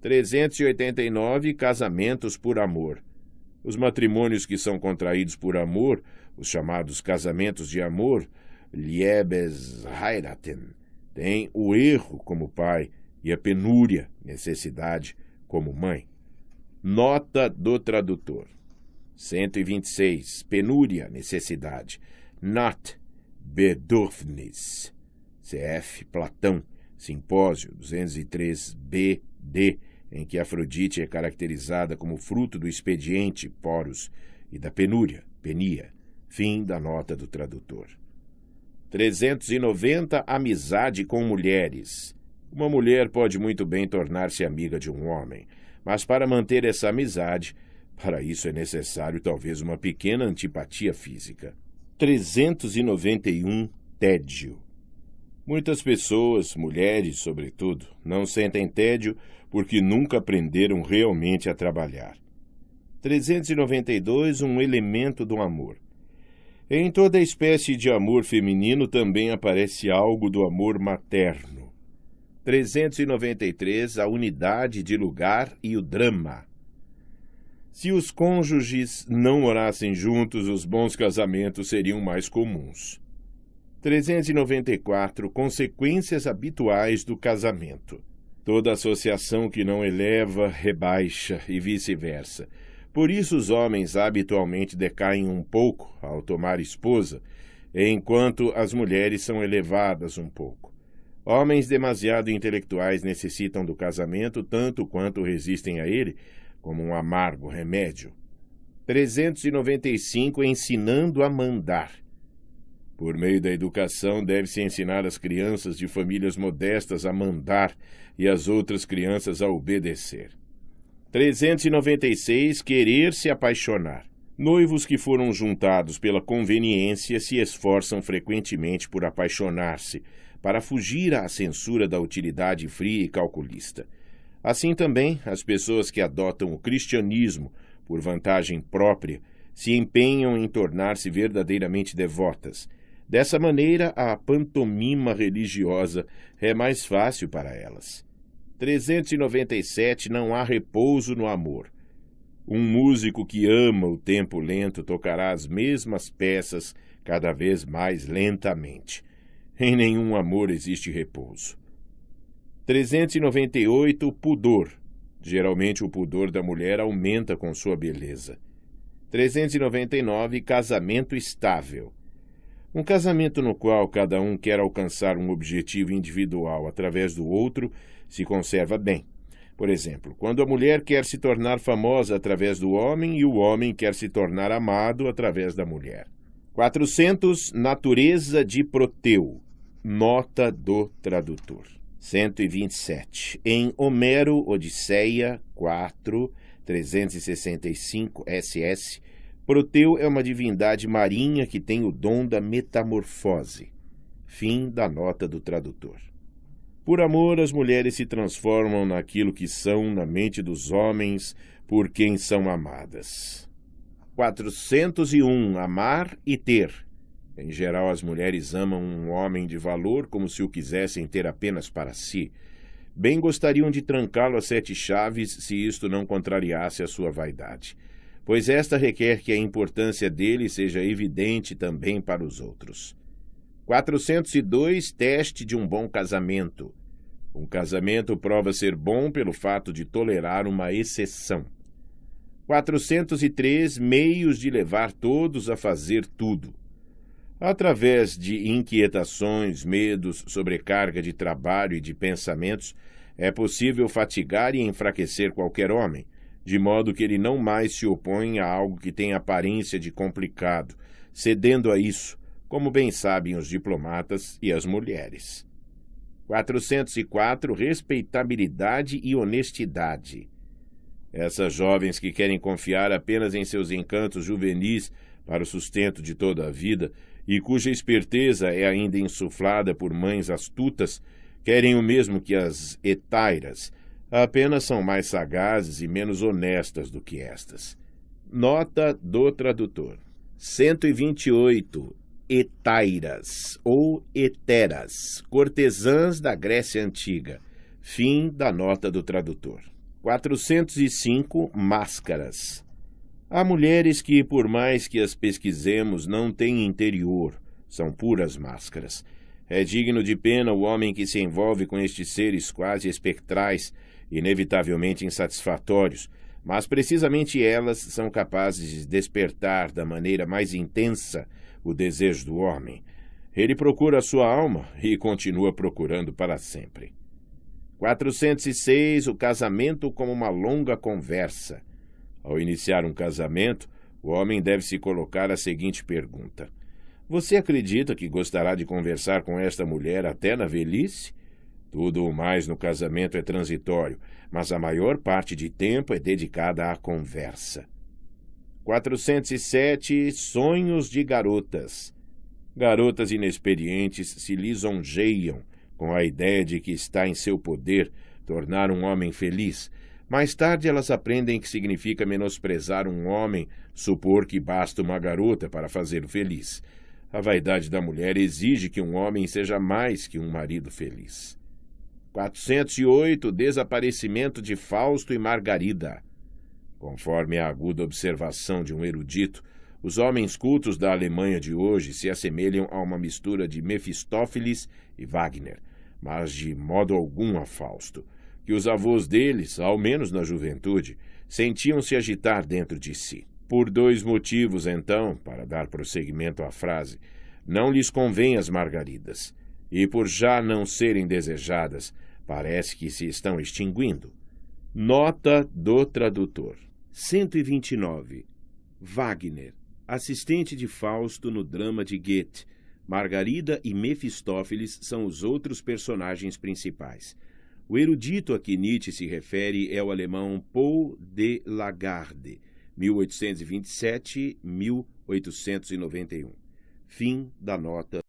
389. Casamentos por amor. Os matrimônios que são contraídos por amor, os chamados casamentos de amor, Liebesheiraten, têm o erro como pai e a penúria, necessidade, como mãe. Nota do tradutor. 126. Penúria, necessidade. Not, Bedürfnis. Cf. Platão, Simpósio 203b-d, em que Afrodite é caracterizada como fruto do expediente, poros, e da penúria, penia. Fim da nota do tradutor. 390. Amizade com mulheres. Uma mulher pode muito bem tornar-se amiga de um homem, mas para manter essa amizade, para isso é necessário talvez uma pequena antipatia física. 391. Tédio. Muitas pessoas, mulheres sobretudo, não sentem tédio porque nunca aprenderam realmente a trabalhar. 392. Um elemento do amor. Em toda espécie de amor feminino também aparece algo do amor materno. 393. A unidade de lugar e o drama. Se os cônjuges não morassem juntos, os bons casamentos seriam mais comuns. 394. Consequências habituais do casamento. Toda associação que não eleva, rebaixa e vice-versa. Por isso os homens habitualmente decaem um pouco ao tomar esposa, enquanto as mulheres são elevadas um pouco. Homens demasiado intelectuais necessitam do casamento tanto quanto resistem a ele, como um amargo remédio. 395. Ensinando a mandar. Por meio da educação, deve-se ensinar as crianças de famílias modestas a mandar e as outras crianças a obedecer. 396. Querer se apaixonar. Noivos que foram juntados pela conveniência se esforçam frequentemente por apaixonar-se, para fugir à censura da utilidade fria e calculista. Assim também, as pessoas que adotam o cristianismo por vantagem própria se empenham em tornar-se verdadeiramente devotas. Dessa maneira, a pantomima religiosa é mais fácil para elas. 397. Não há repouso no amor. Um músico que ama o tempo lento tocará as mesmas peças cada vez mais lentamente. Em nenhum amor existe repouso. 398. Pudor. Geralmente o pudor da mulher aumenta com sua beleza. 399. Casamento estável. Um casamento no qual cada um quer alcançar um objetivo individual através do outro se conserva bem. Por exemplo, quando a mulher quer se tornar famosa através do homem e o homem quer se tornar amado através da mulher. 400. Natureza de Proteu. Nota do tradutor. 127. Em Homero, Odisseia 4, 365 SS, Proteu é uma divindade marinha que tem o dom da metamorfose. Fim da nota do tradutor. Por amor, as mulheres se transformam naquilo que são na mente dos homens por quem são amadas. 401. Amar e ter. Em geral, as mulheres amam um homem de valor como se o quisessem ter apenas para si. Bem gostariam de trancá-lo a 7 chaves se isto não contrariasse a sua vaidade, pois esta requer que a importância dele seja evidente também para os outros. 402. Teste de um bom casamento. Um casamento prova ser bom pelo fato de tolerar uma exceção. 403. Meios de levar todos a fazer tudo. Através de inquietações, medos, sobrecarga de trabalho e de pensamentos, é possível fatigar e enfraquecer qualquer homem, de modo que ele não mais se opõe a algo que tem aparência de complicado, cedendo a isso, como bem sabem os diplomatas e as mulheres. 404. Respeitabilidade e honestidade. Essas jovens que querem confiar apenas em seus encantos juvenis para o sustento de toda a vida e cuja esperteza é ainda insuflada por mães astutas, querem o mesmo que as hetairas, apenas são mais sagazes e menos honestas do que estas. Nota do tradutor. 128. Hetairas ou heteras, cortesãs da Grécia Antiga. Fim da nota do tradutor. 405. Máscaras. Há mulheres que, por mais que as pesquisemos, não têm interior, são puras máscaras. É digno de pena o homem que se envolve com estes seres quase espectrais, inevitavelmente insatisfatórios, mas precisamente elas são capazes de despertar da maneira mais intensa o desejo do homem. Ele procura a sua alma e continua procurando para sempre. 406. O casamento como uma longa conversa. Ao iniciar um casamento, o homem deve se colocar a seguinte pergunta: Você acredita que gostará de conversar com esta mulher até na velhice? Tudo o mais no casamento é transitório, mas a maior parte de tempo é dedicada à conversa. 407. Sonhos de garotas. Garotas inexperientes se lisonjeiam com a ideia de que está em seu poder tornar um homem feliz. Mais tarde elas aprendem que significa menosprezar um homem, supor que basta uma garota para fazê-lo feliz. A vaidade da mulher exige que um homem seja mais que um marido feliz. 408. Desaparecimento de Fausto e Margarida. Conforme a aguda observação de um erudito, os homens cultos da Alemanha de hoje se assemelham a uma mistura de Mefistófeles e Wagner, mas de modo algum a Fausto, que os avós deles, ao menos na juventude, sentiam-se agitar dentro de si. Por 2 motivos, então, para dar prosseguimento à frase, não lhes convém as margaridas, e por já não serem desejadas, parece que se estão extinguindo. Nota do tradutor. 129. Wagner, assistente de Fausto no drama de Goethe. Margarida e Mefistófeles são os outros personagens principais. O erudito a que Nietzsche se refere é o alemão Paul de Lagarde, 1827-1891. Fim da nota.